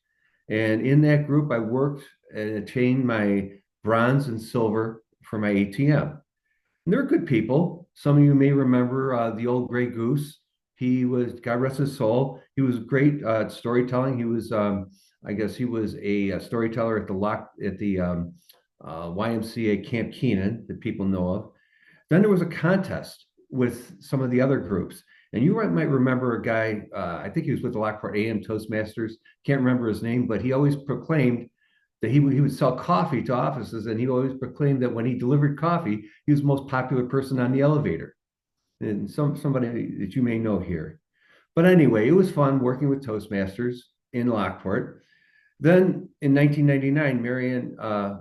And in that group, I worked and attained my bronze and silver for my ATM. And they're good people. Some of you may remember the old Gray Goose. He was, God rest his soul, he was great storytelling. He was, I guess he was a storyteller at the YMCA Camp Keenan that people know of. Then there was a contest with some of the other groups. And you might remember a guy, I think he was with the Lockport AM Toastmasters, can't remember his name, but he always proclaimed that he would sell coffee to offices, and he always proclaimed that when he delivered coffee, he was the most popular person on the elevator. And somebody that you may know here. But anyway, it was fun working with Toastmasters in Lockport. Then in 1999,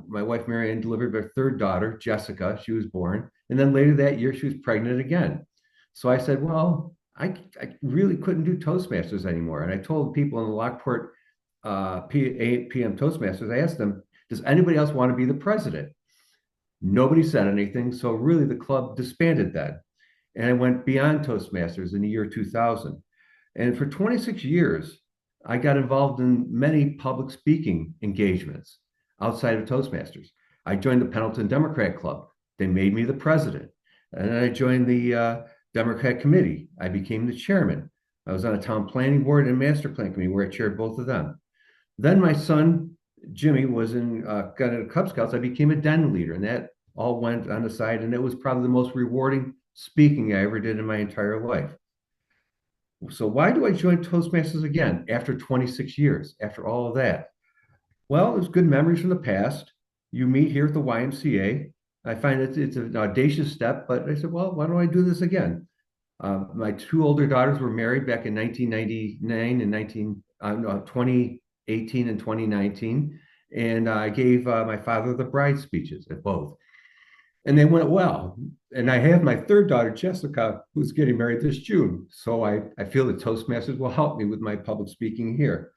my wife Marianne, delivered her 3rd daughter, Jessica. She was born. And then later that year, she was pregnant again. So I said, well, I really couldn't do Toastmasters anymore. And I told people in the Lockport PM Toastmasters, I asked them, does anybody else want to be the president? Nobody said anything. So really the club disbanded then. And I went beyond Toastmasters in the year 2000. And for 26 years, I got involved in many public speaking engagements outside of Toastmasters. I joined the Pendleton Democrat Club. They made me the president. And then I joined the Democrat Committee. I became the chairman. I was on a town planning board and master plan committee where I chaired both of them. Then my son, Jimmy, got into Cub Scouts. I became a den leader, and that all went on the side. And it was probably the most rewarding speaking I ever did in my entire life. So why do I join Toastmasters again after 26 years, after all of that? Well, there's good memories from the past. You meet here at the YMCA. I find it's an audacious step, but I said, well, why don't I do this again? My 2 older daughters were married back in 1999 and 2018 and 2019. And I gave my father the bride speeches at both. And they went well. And I have my 3rd daughter, Jessica, who's getting married this June. So I feel that Toastmasters will help me with my public speaking here.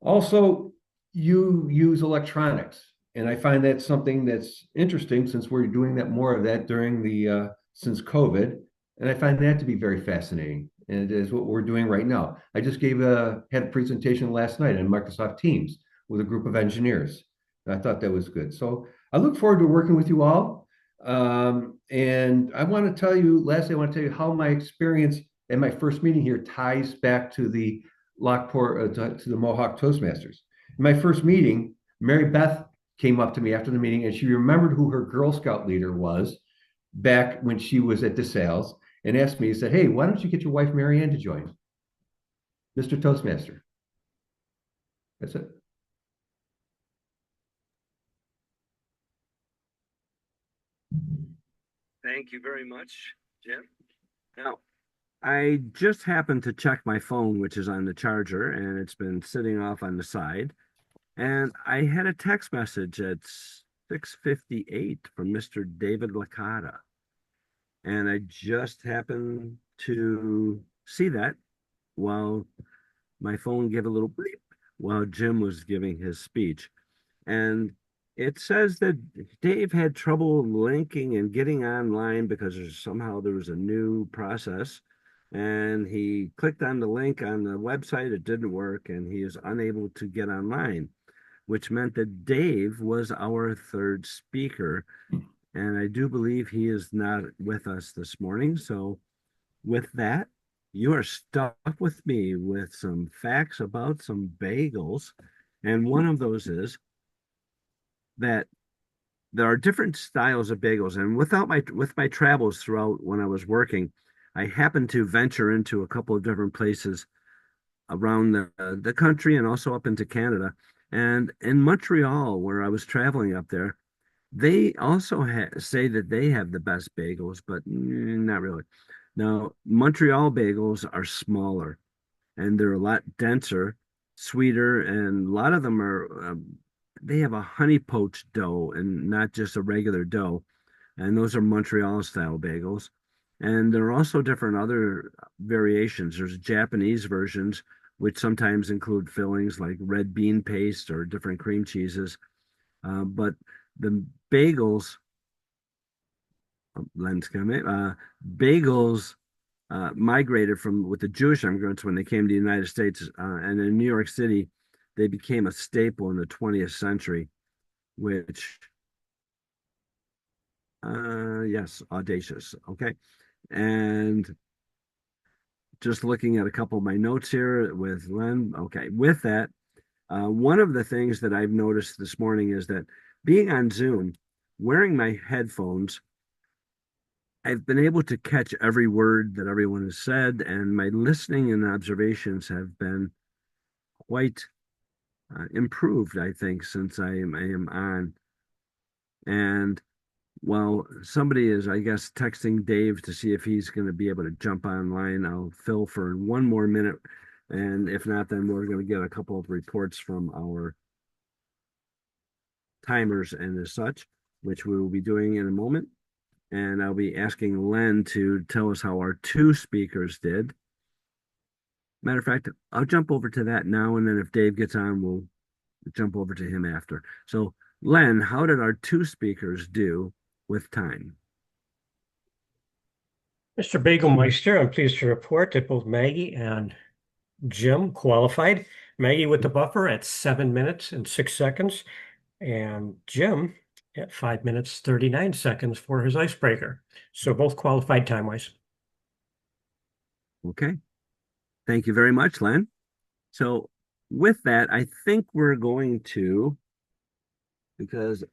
Also, you use electronics. And I find that something that's interesting since we're doing that more of that during the since COVID. And I find that to be very fascinating. And it is what we're doing right now. I just had a presentation last night on Microsoft Teams with a group of engineers. And I thought that was good. So I look forward to working with you all. And I want to tell you, lastly, I want to tell you how my experience at my first meeting here ties back to the Lockport, to the Mohawk Toastmasters. In my first meeting, Mary Beth came up to me after the meeting and she remembered who her Girl Scout leader was back when she was at DeSales and asked me, he said, hey, why don't you get your wife Mary Ann to join Mr. Toastmaster? That's it. Thank you very much, Jim. Now, I just happened to check my phone, which is on the charger, and it's been sitting off on the side. And I had a text message at 6:58 from Mr. David Licata. And I just happened to see that while my phone gave a little bleep while Jim was giving his speech. And it says that Dave had trouble linking and getting online because somehow there was a new process. And he clicked on the link on the website, it didn't work, and he is unable to get online, which meant that Dave was our third speaker. And I do believe he is not with us this morning. So, with that, you are stuck with me with some facts about some bagels. And one of those is that there are different styles of bagels. And with my travels throughout when I was working, I happened to venture into a couple of different places around the country and also up into Canada. And in Montreal, where I was traveling up there, they also say that they have the best bagels, but not really. Now, Montreal bagels are smaller and they're a lot denser, sweeter, and a lot of them are, they have a honey poached dough and not just a regular dough. And those are Montreal style bagels. And there are also different other variations. There's Japanese versions, which sometimes include fillings like red bean paste or different cream cheeses. But the bagels, Len's coming, bagels migrated from with the Jewish immigrants when they came to the United States, and in New York City, they became a staple in the 20th century, which, yes, audacious. Okay. And just looking at a couple of my notes here with Len. Okay. With that, one of the things that I've noticed this morning is that being on Zoom, wearing my headphones, I've been able to catch every word that everyone has said, and my listening and observations have been quite improved, I think, since I am on. And while somebody is, I guess, texting Dave to see if he's going to be able to jump online, I'll fill for one more minute. And if not, then we're going to get a couple of reports from our timers and as such, which we will be doing in a moment. And I'll be asking Len to tell us how our two speakers did. Matter of fact, I'll jump over to that now, and then if Dave gets on, we'll jump over to him after. So, Len, how did our two speakers do with time? Mr. Bagelmeister, I'm pleased to report that both Maggie and Jim qualified. Maggie with the buffer at 7 minutes and 6 seconds, and Jim at 5 minutes, 39 seconds for his icebreaker. So both qualified time-wise. Okay. Thank you very much, Len. So with that, I think we're going to, because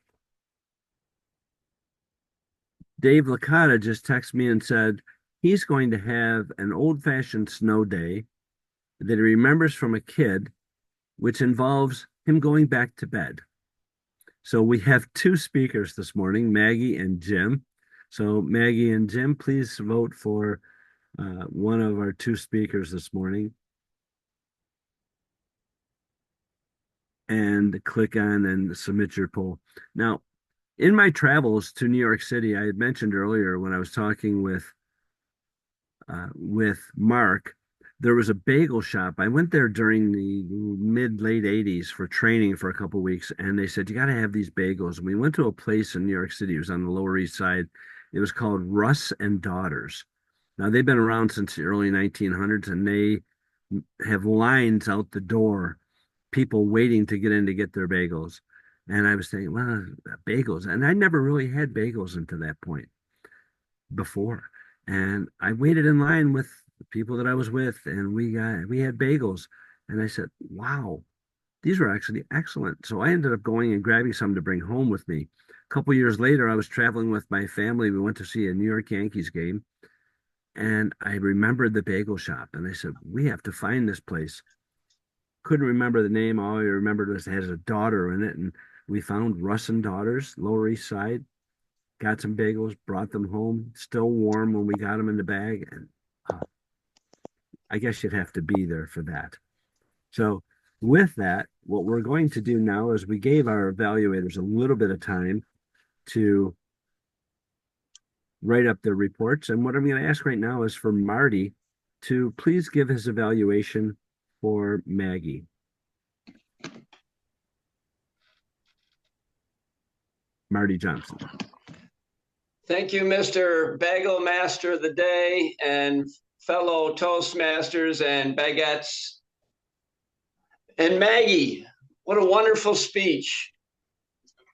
Dave Licata just texted me and said he's going to have an old-fashioned snow day that he remembers from a kid, which involves him going back to bed. So we have two speakers this morning, Maggie and Jim. So Maggie and Jim, please vote for one of our two speakers this morning. And click on and submit your poll. Now, in my travels to New York City, I had mentioned earlier when I was talking with Mark there was a bagel shop. I went there during the mid late 80s for training for a couple of weeks, and they said you got to have these bagels. And we went to a place in New York City. It was on the Lower East Side. It was called Russ and Daughters. Now they've been around since the early 1900s, and they have lines out the door, people waiting to get in to get their bagels. And I was thinking, well, bagels, and I never really had bagels until that point before. And I waited in line with the people that I was with, and we had bagels. And I said, wow, these were actually excellent. So I ended up going and grabbing some to bring home with me. A couple years later, I was traveling with my family. We went to see a New York Yankees game, and I remembered the bagel shop. And I said, we have to find this place. Couldn't remember the name. All I remembered was it has a daughter in it. And we found Russ and Daughters, Lower East Side, got some bagels, brought them home, still warm when we got them in the bag. And I guess you'd have to be there for that. So with that, what we're going to do now is we gave our evaluators a little bit of time to write up their reports. And what I'm going to ask right now is for Marty to please give his evaluation for Maggie. Marty Johnson. Thank you, Mr. Bagel Master of the Day and fellow Toastmasters and baguettes. And Maggie, what a wonderful speech.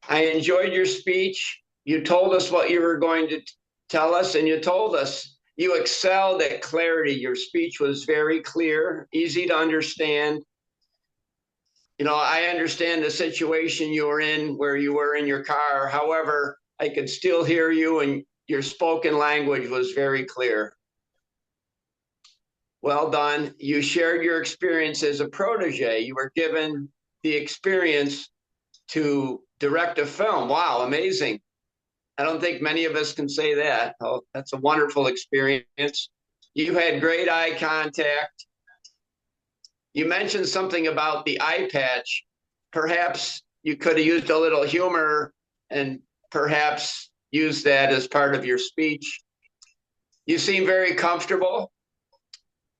I enjoyed your speech. You told us what you were going to tell us, and you told us you excelled at clarity. Your speech was very clear, easy to understand. You know, I understand the situation you were in where you were in your car. However, I could still hear you, and your spoken language was very clear. Well done. You shared your experience as a protege. You were given the experience to direct a film. Wow, amazing. I don't think many of us can say that. Oh, that's a wonderful experience. You had great eye contact. You mentioned something about the eye patch. Perhaps you could have used a little humor and perhaps use that as part of your speech. You seem very comfortable,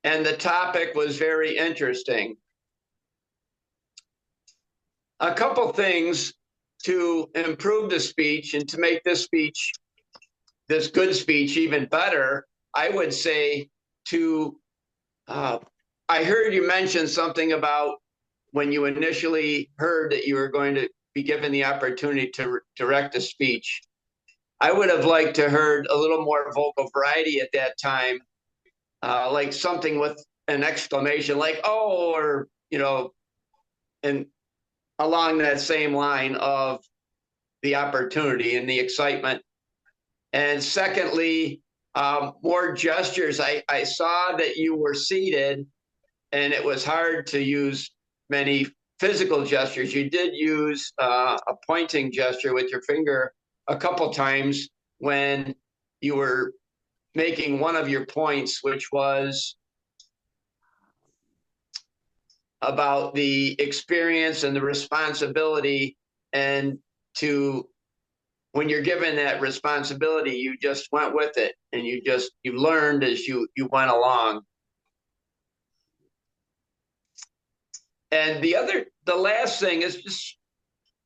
and the topic was very interesting. A couple things to improve the speech and to make this speech, this good speech, even better. I would say I heard you mention something about when you initially heard that you were going to be given the opportunity to direct a speech. I would have liked to heard a little more vocal variety at that time, like something with an exclamation, like "oh," or and along that same line of the opportunity and the excitement. And secondly, more gestures. I saw that you were seated, and it was hard to use many physical gestures. You did use a pointing gesture with your finger a couple times when you were making one of your points, which was about the experience and the responsibility, and when you're given that responsibility, you just went with it, and you learned as you went along. And the last thing is just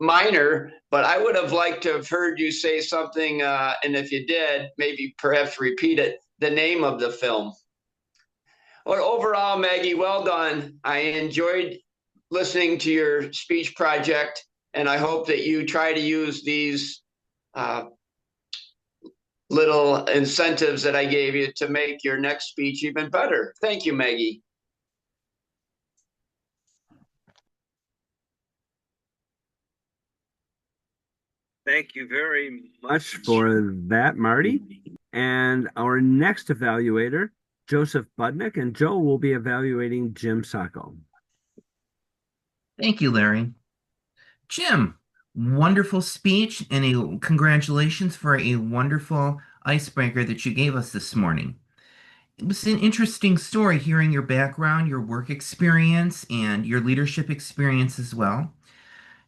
minor, but I would have liked to have heard you say something, and if you did, maybe perhaps repeat it, the name of the film. Well, overall, Maggie, well done. I enjoyed listening to your speech project, and I hope that you try to use these little incentives that I gave you to make your next speech even better. Thank you, Maggie. Thank you very much for that, Marty. And our next evaluator, Joseph Budnick, and Joe will be evaluating Jim Sacco. Thank you, Larry. Jim, wonderful speech, and congratulations for a wonderful icebreaker that you gave us this morning. It was an interesting story hearing your background, your work experience, and your leadership experience as well.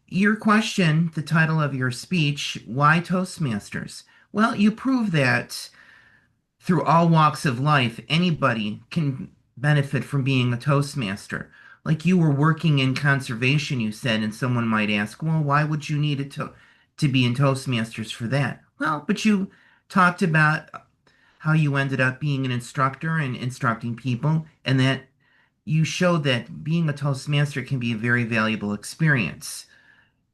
Your question, the title of your speech, why Toastmasters? Well, you prove that through all walks of life, anybody can benefit from being a Toastmaster? Like you were working in conservation, you said, and someone might ask, well, why would you need to be in Toastmasters for that? Well, but you talked about how you ended up being an instructor and instructing people, and that you showed that being a Toastmaster can be a very valuable experience.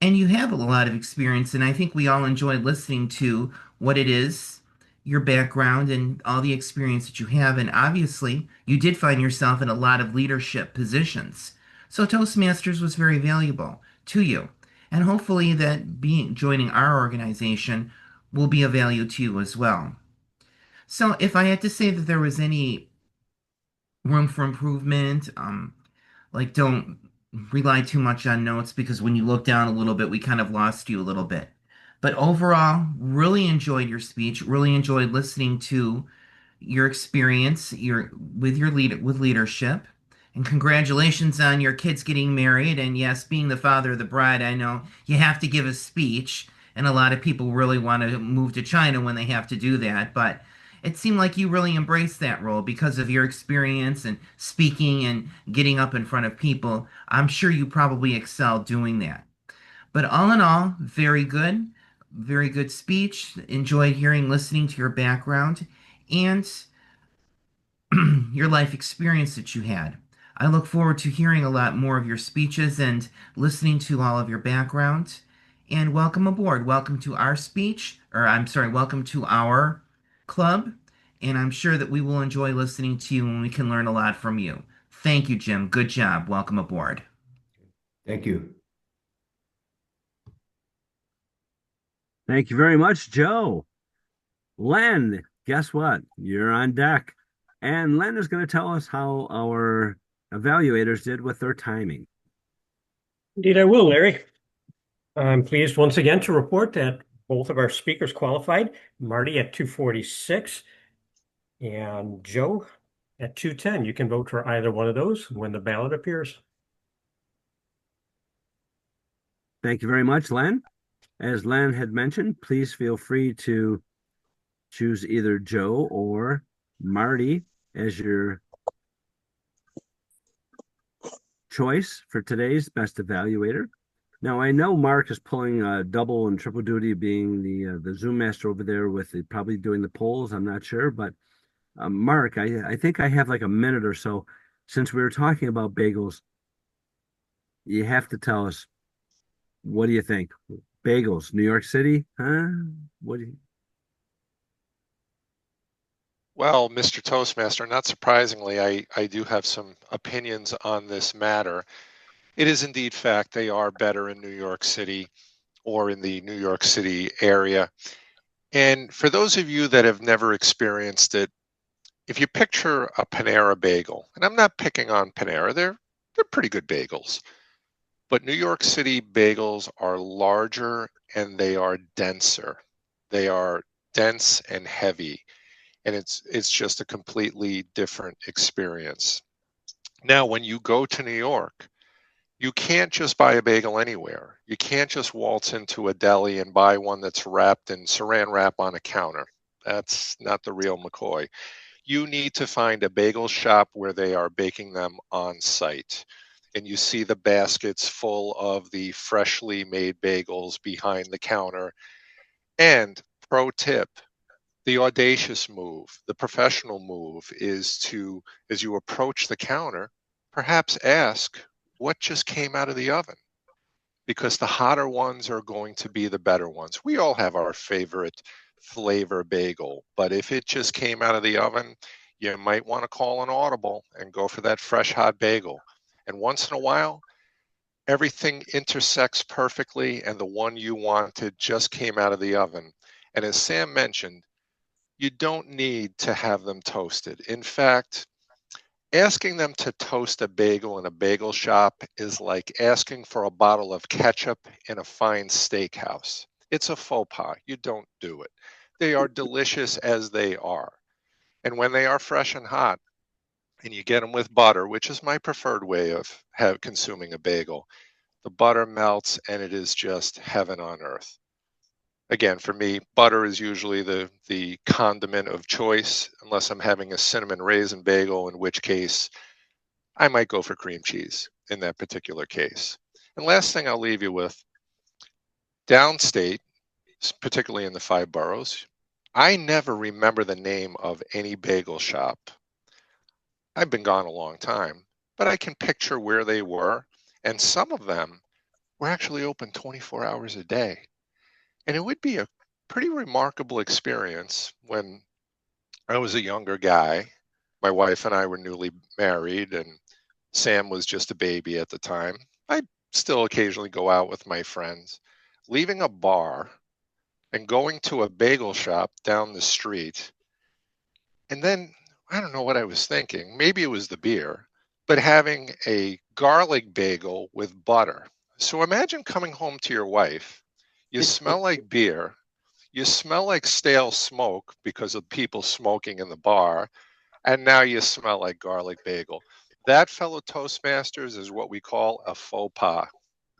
And you have a lot of experience, and I think we all enjoyed listening to what it is, your background, and all the experience that you have. And obviously, you did find yourself in a lot of leadership positions. So Toastmasters was very valuable to you. And hopefully that being joining our organization will be of value to you as well. So if I had to say that there was any room for improvement, like don't rely too much on notes because when you look down a little bit, we kind of lost you a little bit. But overall, really enjoyed your speech, really enjoyed listening to your experience with leadership. And congratulations on your kids getting married. And yes, being the father of the bride, I know you have to give a speech. And a lot of people really want to move to China when they have to do that. But it seemed like you really embraced that role because of your experience and speaking and getting up in front of people. I'm sure you probably excelled doing that. But all in all, very good. Very good speech. Enjoyed listening to your background. And your life experience that you had. I look forward to hearing a lot more of your speeches and listening to all of your background. And welcome aboard. Welcome to our speech, or I'm sorry, welcome to our club. And I'm sure that we will enjoy listening to you and we can learn a lot from you. Thank you, Jim. Good job. Welcome aboard. Thank you. Thank you very much, Joe. Len, guess what? You're on deck. And Len is going to tell us how our evaluators did with their timing. Indeed, I will, Larry. I'm pleased once again to report that both of our speakers qualified, Marty at 246 and Joe at 210. You can vote for either one of those when the ballot appears. Thank you very much, Len. As Len had mentioned, please feel free to choose either Joe or Marty as your choice for today's best evaluator. Now, I know Mark is pulling double and triple duty, being the Zoom master over there with probably doing the polls. I'm not sure, but Mark, I think I have like a minute or so. Since we were talking about bagels, you have to tell us, what do you think? Bagels, New York City, huh? What do you? Well, Mr. Toastmaster, not surprisingly, I do have some opinions on this matter. It is indeed fact they are better in New York City or in the New York City area. And for those of you that have never experienced it, if you picture a Panera bagel, and I'm not picking on Panera, they're pretty good bagels. But New York City bagels are larger and they are denser. They are dense and heavy, and it's just a completely different experience. Now, when you go to New York, you can't just buy a bagel anywhere. You can't just waltz into a deli and buy one that's wrapped in saran wrap on a counter. That's not the real McCoy. You need to find a bagel shop where they are baking them on site. And you see the baskets full of the freshly made bagels behind the counter. And pro tip, the audacious move, the professional move is to, as you approach the counter, perhaps ask what just came out of the oven, because the hotter ones are going to be the better ones. We all have our favorite flavor bagel, but if it just came out of the oven, you might want to call an audible and go for that fresh hot bagel. And once in a while, everything intersects perfectly and the one you wanted just came out of the oven. And as Sam mentioned, you don't need to have them toasted. In fact, asking them to toast a bagel in a bagel shop is like asking for a bottle of ketchup in a fine steakhouse. It's a faux pas. You don't do it. They are delicious as they are. And when they are fresh and hot, and you get them with butter, which is my preferred way of consuming a bagel, the butter melts and it is just heaven on earth. Again, for me, butter is usually the condiment of choice, unless I'm having a cinnamon raisin bagel, in which case I might go for cream cheese in that particular case. And last thing I'll leave you with, downstate, particularly in the 5 boroughs, I never remember the name of any bagel shop. I've been gone a long time, but I can picture where they were, and some of them were actually open 24 hours a day. And it would be a pretty remarkable experience when I was a younger guy. My wife and I were newly married, and Sam was just a baby at the time. I still occasionally go out with my friends. Leaving a bar and going to a bagel shop down the street, and then I don't know what I was thinking. Maybe it was the beer, but having a garlic bagel with butter. So imagine coming home to your wife. You smell like beer. You smell like stale smoke because of people smoking in the bar. And now you smell like garlic bagel. That, fellow Toastmasters, is what we call a faux pas.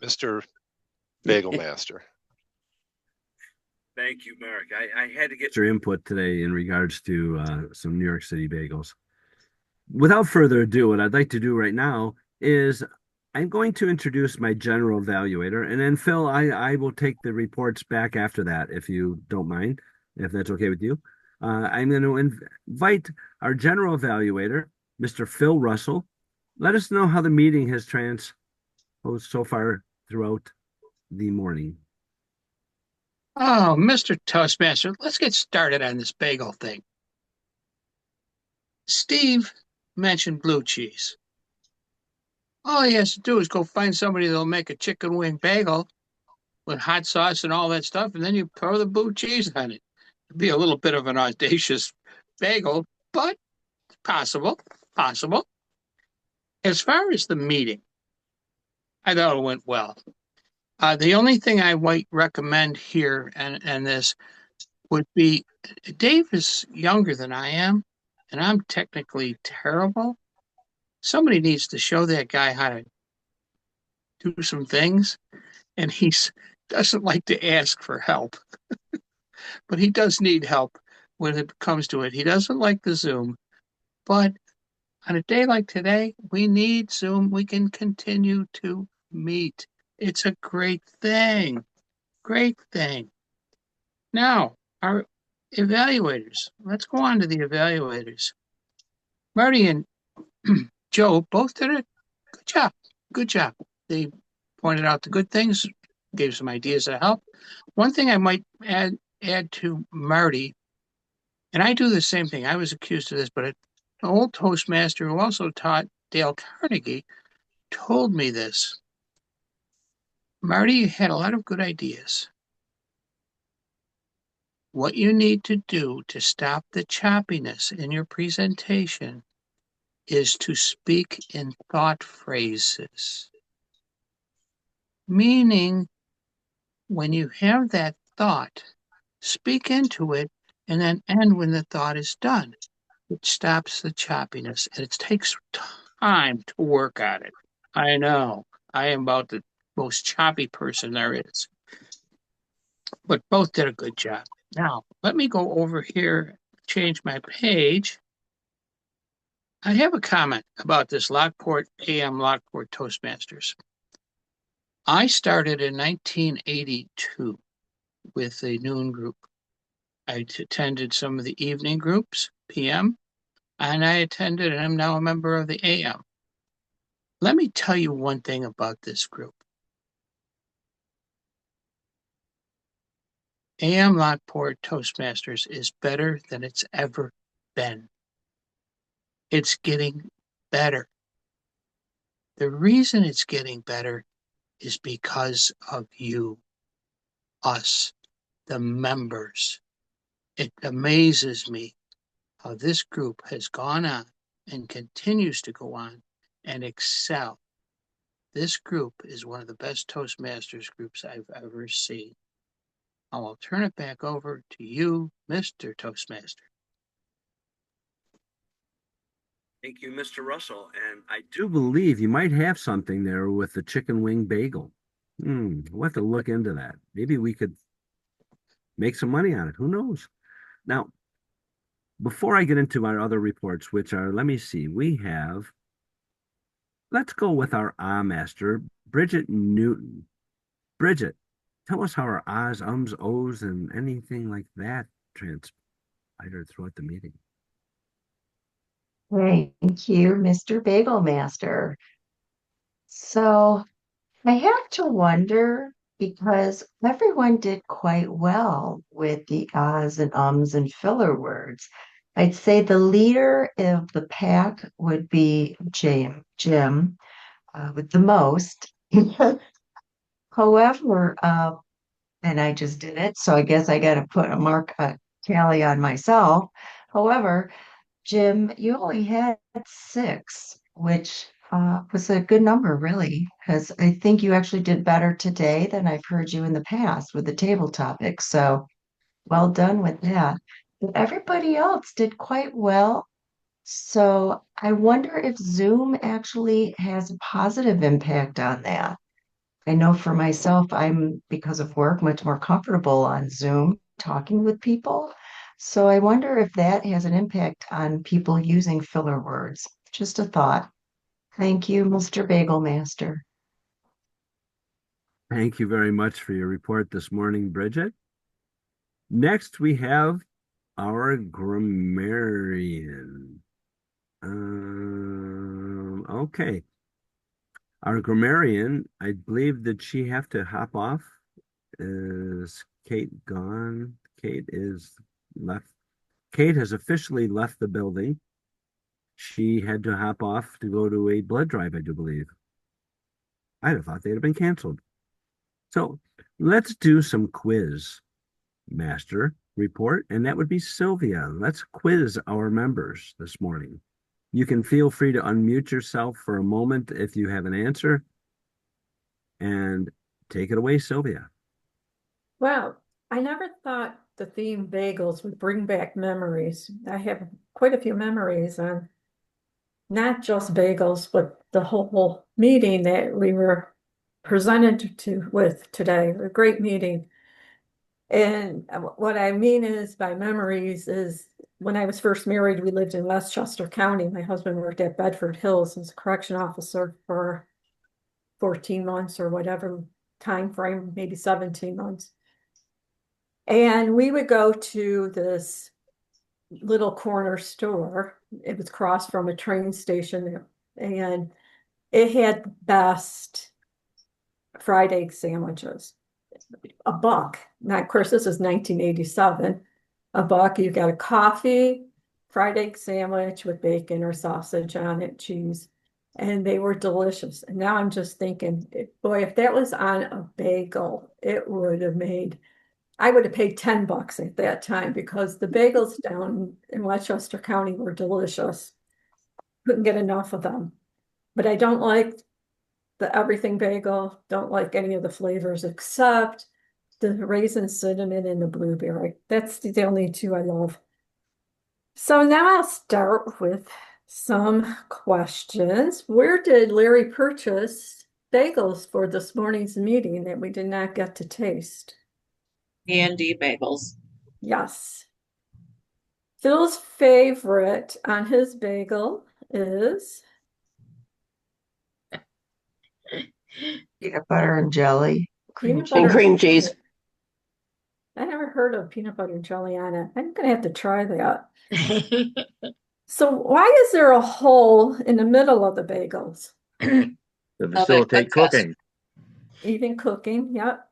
Mr. Bagel Master. Thank you, Mark. I had to get your input today in regards to some New York City bagels. Without further ado, what I'd like to do right now is I'm going to introduce my general evaluator, and then Phil, I will take the reports back after that, if you don't mind, if that's okay with you. I'm going to invite our general evaluator, Mr. Phil Russell. Let us know how the meeting has transposed so far throughout the morning. Oh, Mr. Toastmaster, let's get started on this bagel thing. Steve mentioned blue cheese. All he has to do is go find somebody that'll make a chicken wing bagel with hot sauce and all that stuff, and then you throw the blue cheese on it. It'd be a little bit of an audacious bagel, but possible. As far as the meeting, I thought it went well. The only thing I might recommend here and this would be Dave is younger than I am, and I'm technically terrible. Somebody needs to show that guy how to do some things, and he doesn't like to ask for help, but he does need help when it comes to it. He doesn't like the Zoom, but on a day like today, we need Zoom. We can continue to meet. It's a great thing. Great thing. Now, our evaluators. Let's go on to the evaluators. Marty and Joe both did a good job. Good job. They pointed out the good things, gave some ideas of help. One thing I might add to Marty, and I do the same thing. I was accused of this, but an old Toastmaster who also taught Dale Carnegie told me this. Marty had a lot of good ideas. What you need to do to stop the choppiness in your presentation is to speak in thought phrases. Meaning, when you have that thought, speak into it and then end when the thought is done. It stops the choppiness, and it takes time to work on it. I know. I am about the most choppy person there is. But both did a good job. Now, let me go over here, change my page. I have a comment about this Lockport Toastmasters. I started in 1982 with the noon group. I attended some of the evening groups, PM, and I attended, and I'm now a member of the AM. Let me tell you one thing about this group. AM Lockport Toastmasters is better than it's ever been. It's getting better. The reason it's getting better is because of you, us, the members. It amazes me how this group has gone on and continues to go on and excel. This group is one of the best Toastmasters groups I've ever seen. I will turn it back over to you, Mr. Toastmaster. Thank you, Mr. Russell. And I do believe you might have something there with the chicken wing bagel. We'll have to look into that. Maybe we could make some money on it. Who knows? Now, before I get into our other reports, which are, let me see, let's go with our master, Bridget Newton. Bridget, tell us how our ahs, ums, ohs, and anything like that transpired throughout the meeting. Thank you, Mr. Bagel Master. So I have to wonder because everyone did quite well with the ahs and ums and filler words. I'd say the leader of the pack would be Jim, with the most. However, and I just did it, so I guess I got to put a tally on myself. However, Jim, you only had 6, which was a good number, really, because I think you actually did better today than I've heard you in the past with the table topic. So well done with that. But everybody else did quite well. So I wonder if Zoom actually has a positive impact on that. I know for myself, because of work, much more comfortable on Zoom talking with people. So I wonder if that has an impact on people using filler words. Just a thought. Thank you, Mr. Bagel Master. Thank you very much for your report this morning, Bridget. Next, we have our grammarian. Okay. Our grammarian, I believe, did she have to hop off? Is Kate gone? Kate is left. Kate has officially left the building. She had to hop off to go to a blood drive, I do believe. I'd have thought they'd have been canceled. So let's do some quiz master report, and that would be Sylvia. Let's quiz our members this morning. You can feel free to unmute yourself for a moment if you have an answer, and take it away, Sylvia. Well, I never thought the theme bagels would bring back memories. I have quite a few memories on not just bagels, but the whole meeting that we were presented with today. A great meeting. And what I mean is by memories is when I was first married, we lived in Westchester County. My husband worked at Bedford Hills as a correction officer for 14 months or whatever time frame, maybe 17 months. And we would go to this little corner store. It was across from a train station, and it had best fried egg sandwiches. $1. Now, of course, this is 1987. $1. You got a coffee, fried egg sandwich with bacon or sausage on it, cheese, and they were delicious. And now I'm just thinking, boy, if that was on a bagel, it would have made. I would have paid $10 at that time because the bagels down in Westchester County were delicious. Couldn't get enough of them. But I don't like the everything bagel, don't like any of the flavors except the raisin cinnamon and the blueberry. That's the only 2 I love. So now I'll start with some questions. Where did Larry purchase bagels for this morning's meeting that we did not get to taste? E&D Bagels. Yes. Phil's favorite on his bagel is Peanut butter and jelly. peanut And butter cream cheese. I never heard of peanut butter and jelly on it. I'm gonna have to try that. So why is there a hole in the middle of the bagels? To facilitate cooking. Even cooking, yep.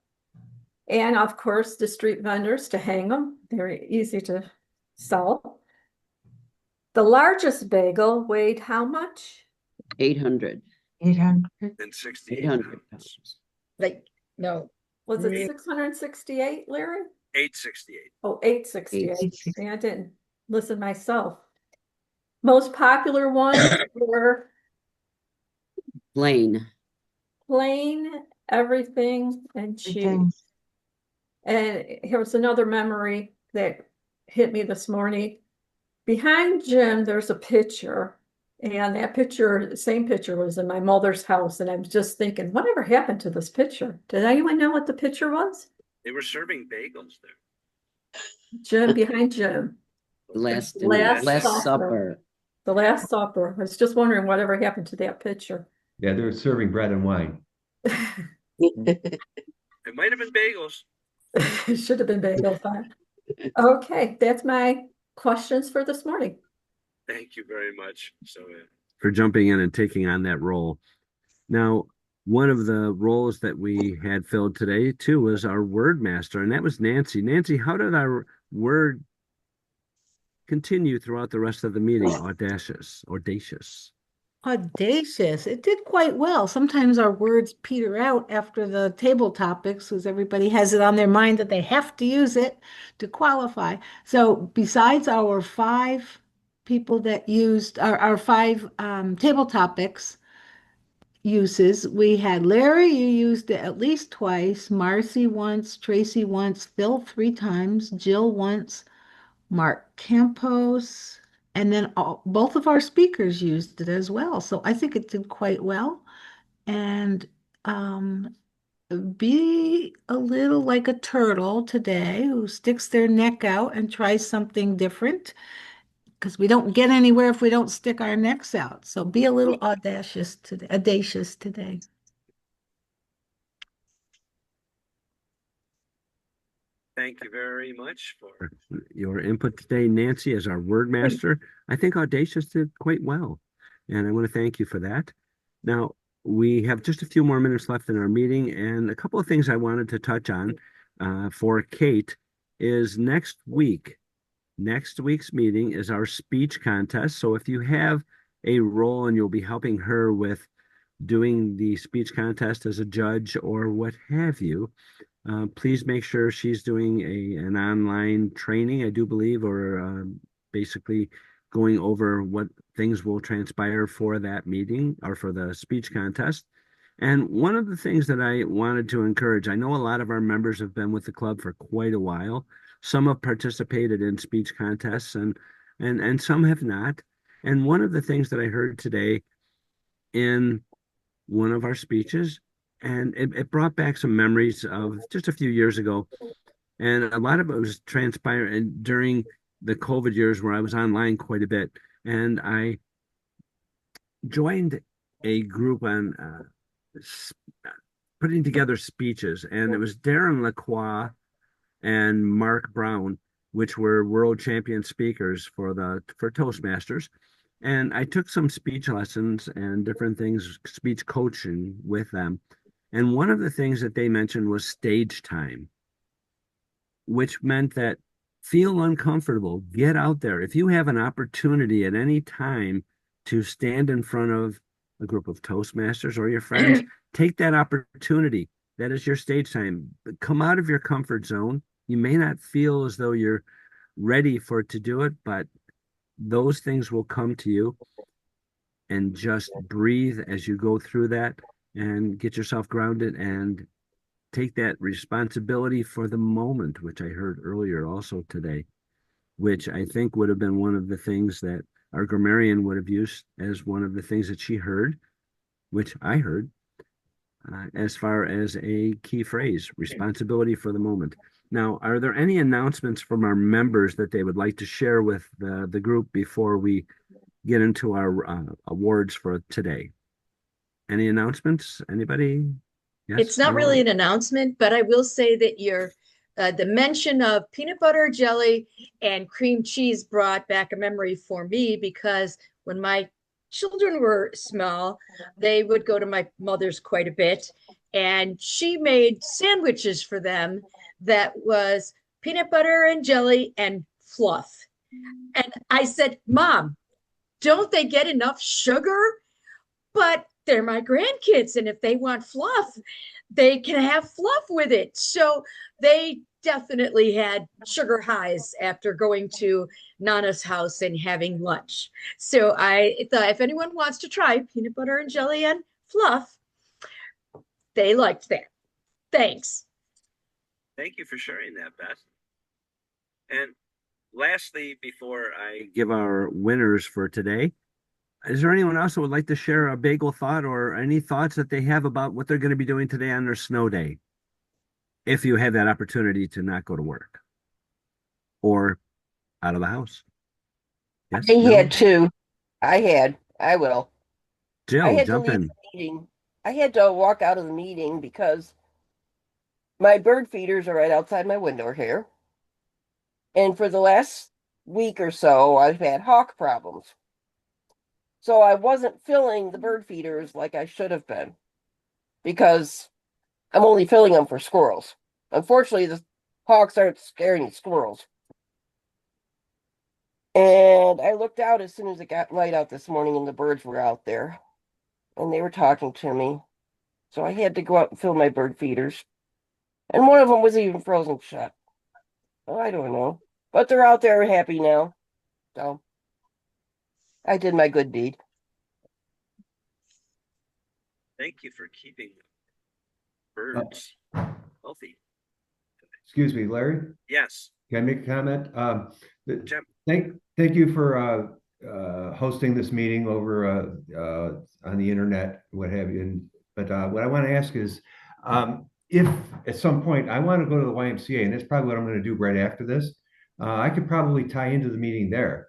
And of course, the street vendors to hang them. They're easy to sell. The largest bagel weighed how much? 800. 868 800 pounds. Like, no. Was it 668, Larry? 868. Oh, 868. See, I didn't listen myself. Most popular ones were Plain. everything, and cheese. And here's another memory that hit me this morning. Behind Jim, there's a picture, and that picture, same picture, was in my mother's house. And I'm just thinking, whatever happened to this picture? Did anyone know what the picture was? They were serving bagels there. Jim, behind Jim. Last Last Supper. Supper. The Last Supper. I was just wondering whatever happened to that picture. Yeah, they're serving bread and wine. It might have been bagels. It should have been bagels, huh? Okay, that's my questions for this morning. Thank you very much, for jumping in and taking on that role. Now, one of the roles that we had filled today too was our word master, and that was Nancy. Nancy, how did our word continue throughout the rest of the meeting? Audacious, audacious. Audacious. It did quite well. Sometimes our words peter out after the table topics because everybody has it on their mind that they have to use it to qualify. So besides our five people that used our five table topics uses, we had Larry, you used it at least twice, Marcy once, Tracy once, Phil three times, Jill once, Mark Campos, and then both of our speakers used it as well. So I think it did quite well. And um, be a little like a turtle today who sticks their neck out and tries something different because we don't get anywhere if we don't stick our necks out. So be a little audacious today, audacious today. Thank you very much for your input today, Nancy, as our word master. I think Audacious did quite well, and I want to thank you for that. Now, we have just a few more minutes left in our meeting, and a couple of things I wanted to touch on for Kate is next week. Next week's meeting is our speech contest. So if you have a role and you'll be helping her with doing the speech contest as a judge or what have you, please make sure she's doing an online training, I do believe, or basically going over what things will transpire for that meeting or for the speech contest. And one of the things that I wanted to encourage, I know a lot of our members have been with the club for quite a while. Some have participated in speech contests and some have not. And one of the things that I heard today in one of our speeches, and it brought back some memories of just a few years ago. And a lot of it was transpiring during the COVID years where I was online quite a bit. And I joined a group on putting together speeches, and it was Darren Lacroix and Mark Brown, which were world champion speakers for Toastmasters. And I took some speech lessons and different things, speech coaching with them. And one of the things that they mentioned was stage time, which meant that feel uncomfortable, get out there. If you have an opportunity at any time to stand in front of a group of Toastmasters or your friends, take that opportunity. That is your stage time. Come out of your comfort zone. You may not feel as though you're ready for it to do it, but those things will come to you, and just breathe as you go through that and get yourself grounded and take that responsibility for the moment, which I heard earlier also today, which I think would have been one of the things that our grammarian would have used as one of the things that she heard, which I heard, as far as a key phrase, responsibility for the moment. Now, are there any announcements from our members that they would like to share with the group before we get into our awards for today? Any announcements? Anybody? Yes, it's not really an announcement, but I will say that the mention of peanut butter jelly and cream cheese brought back a memory for me, because when my children were small, they would go to my mother's quite a bit, and she made sandwiches for them that was peanut butter and jelly and fluff. And I said, Mom, don't they get enough sugar? But they're my grandkids, and if they want fluff, they can have fluff with it. So they definitely had sugar highs after going to Nana's house and having lunch. So I thought if anyone wants to try peanut butter and jelly and fluff, they liked that. Thanks. Thank you for sharing that, Beth. And lastly, before I give our winners for today, is there anyone else who would like to share a bagel thought or any thoughts that they have about what they're going to be doing today on their snow day, if you have that opportunity to not go to work? or out of the house? Yes, I no? had to. I will. I Jill, had to jump leave in. the meeting. I had to walk out of the meeting because my bird feeders are right outside my window here. And for the last week or so, I've had hawk problems. So I wasn't filling the bird feeders like I should have been because I'm only filling them for squirrels. Unfortunately, the hawks aren't scaring the squirrels. And I looked out as soon as it got light out this morning and the birds were out there and they were talking to me. So I had to go out and fill my bird feeders. And one of them was even frozen shut. Oh, I don't know. But they're out there happy now. So I did my good deed. Thank you for keeping birds healthy. Excuse me, Larry? Yes. Can I make a comment? Jim. Thank you for hosting this meeting over on the internet, what have you. But what I want to ask is, if at some point I want to go to the YMCA, and that's probably what I'm going to do right after this, I could probably tie into the meeting there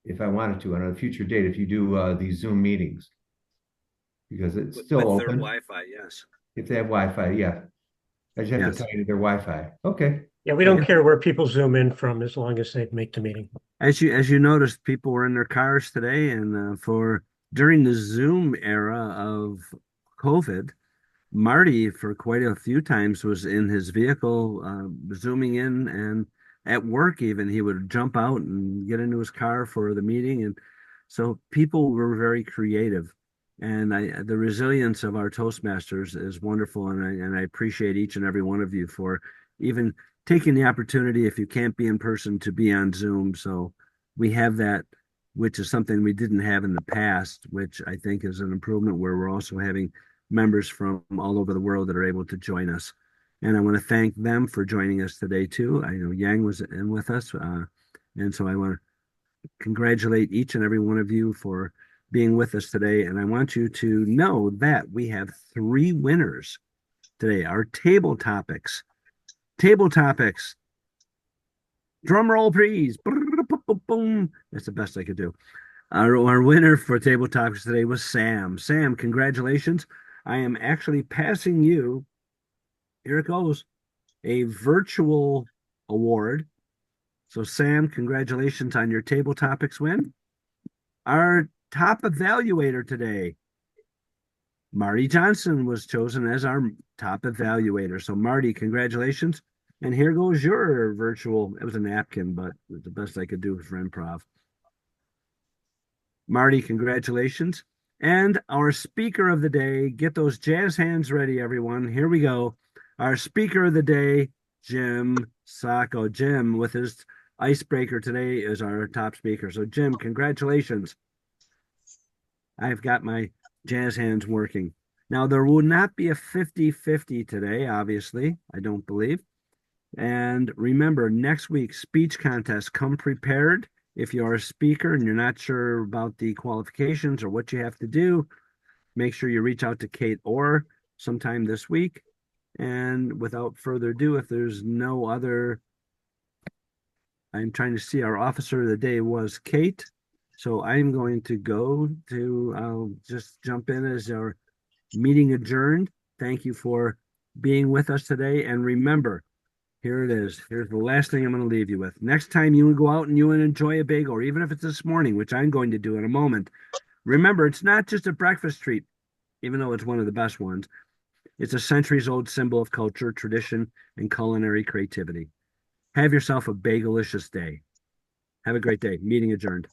if I wanted to on a future date, if you do these Zoom meetings, because it's still With their open. Wi-Fi, yes. If they have Wi-Fi, yeah. I just have Yes. to tie into their Wi-Fi. Okay. Yeah, we don't care where people Zoom in from as long as they make the meeting. As you noticed, people were in their cars today, and for during the Zoom era of COVID, Marty, for quite a few times, was in his vehicle, zooming in, and at work even, he would jump out and get into his car for the meeting. And so people were very creative. And the resilience of our Toastmasters is wonderful. And I appreciate each and every one of you for even taking the opportunity, if you can't be in person, to be on Zoom. So we have that, which is something we didn't have in the past, which I think is an improvement, where we're also having members from all over the world that are able to join us. And I want to thank them for joining us today too. I know Yang was in with us. And so I want to congratulate each and every one of you for being with us today. And I want you to know that we have 3 winners today. Our table topics. Table topics. Drum roll, please. Boom. That's the best I could do. Our winner for table topics today was Sam. Sam, congratulations. I am actually passing you, here it goes, a virtual award. So, Sam, congratulations on your table topics win. Our top evaluator today, Marty Johnson, was chosen as our top evaluator. So, Marty, congratulations. And here goes your virtual, it was a napkin, but it was the best I could do for improv. Marty, congratulations. And our speaker of the day, get those jazz hands ready, everyone. Here we go. Our speaker of the day, Jim Sacco. Jim, with his icebreaker today, is our top speaker. So, Jim, congratulations. I've got my jazz hands working. Now, there will not be a 50-50 today, obviously, I don't believe. And remember, next week's speech contest, come prepared. If you're a speaker and you're not sure about the qualifications or what you have to do, make sure you reach out to Kate Orr sometime this week. And without further ado, if there's no other, I'm trying to see, our officer of the day was Kate. So I'm going to go to, I'll just jump in as our meeting adjourned. Thank you for being with us today. And remember, here it is. Here's the last thing I'm going to leave you with. Next time you go out and you enjoy a bagel, or even if it's this morning, which I'm going to do in a moment, remember, it's not just a breakfast treat, even though it's one of the best ones. It's a centuries-old symbol of culture, tradition, and culinary creativity. Have yourself a bagelicious day. Have a great day. Meeting adjourned.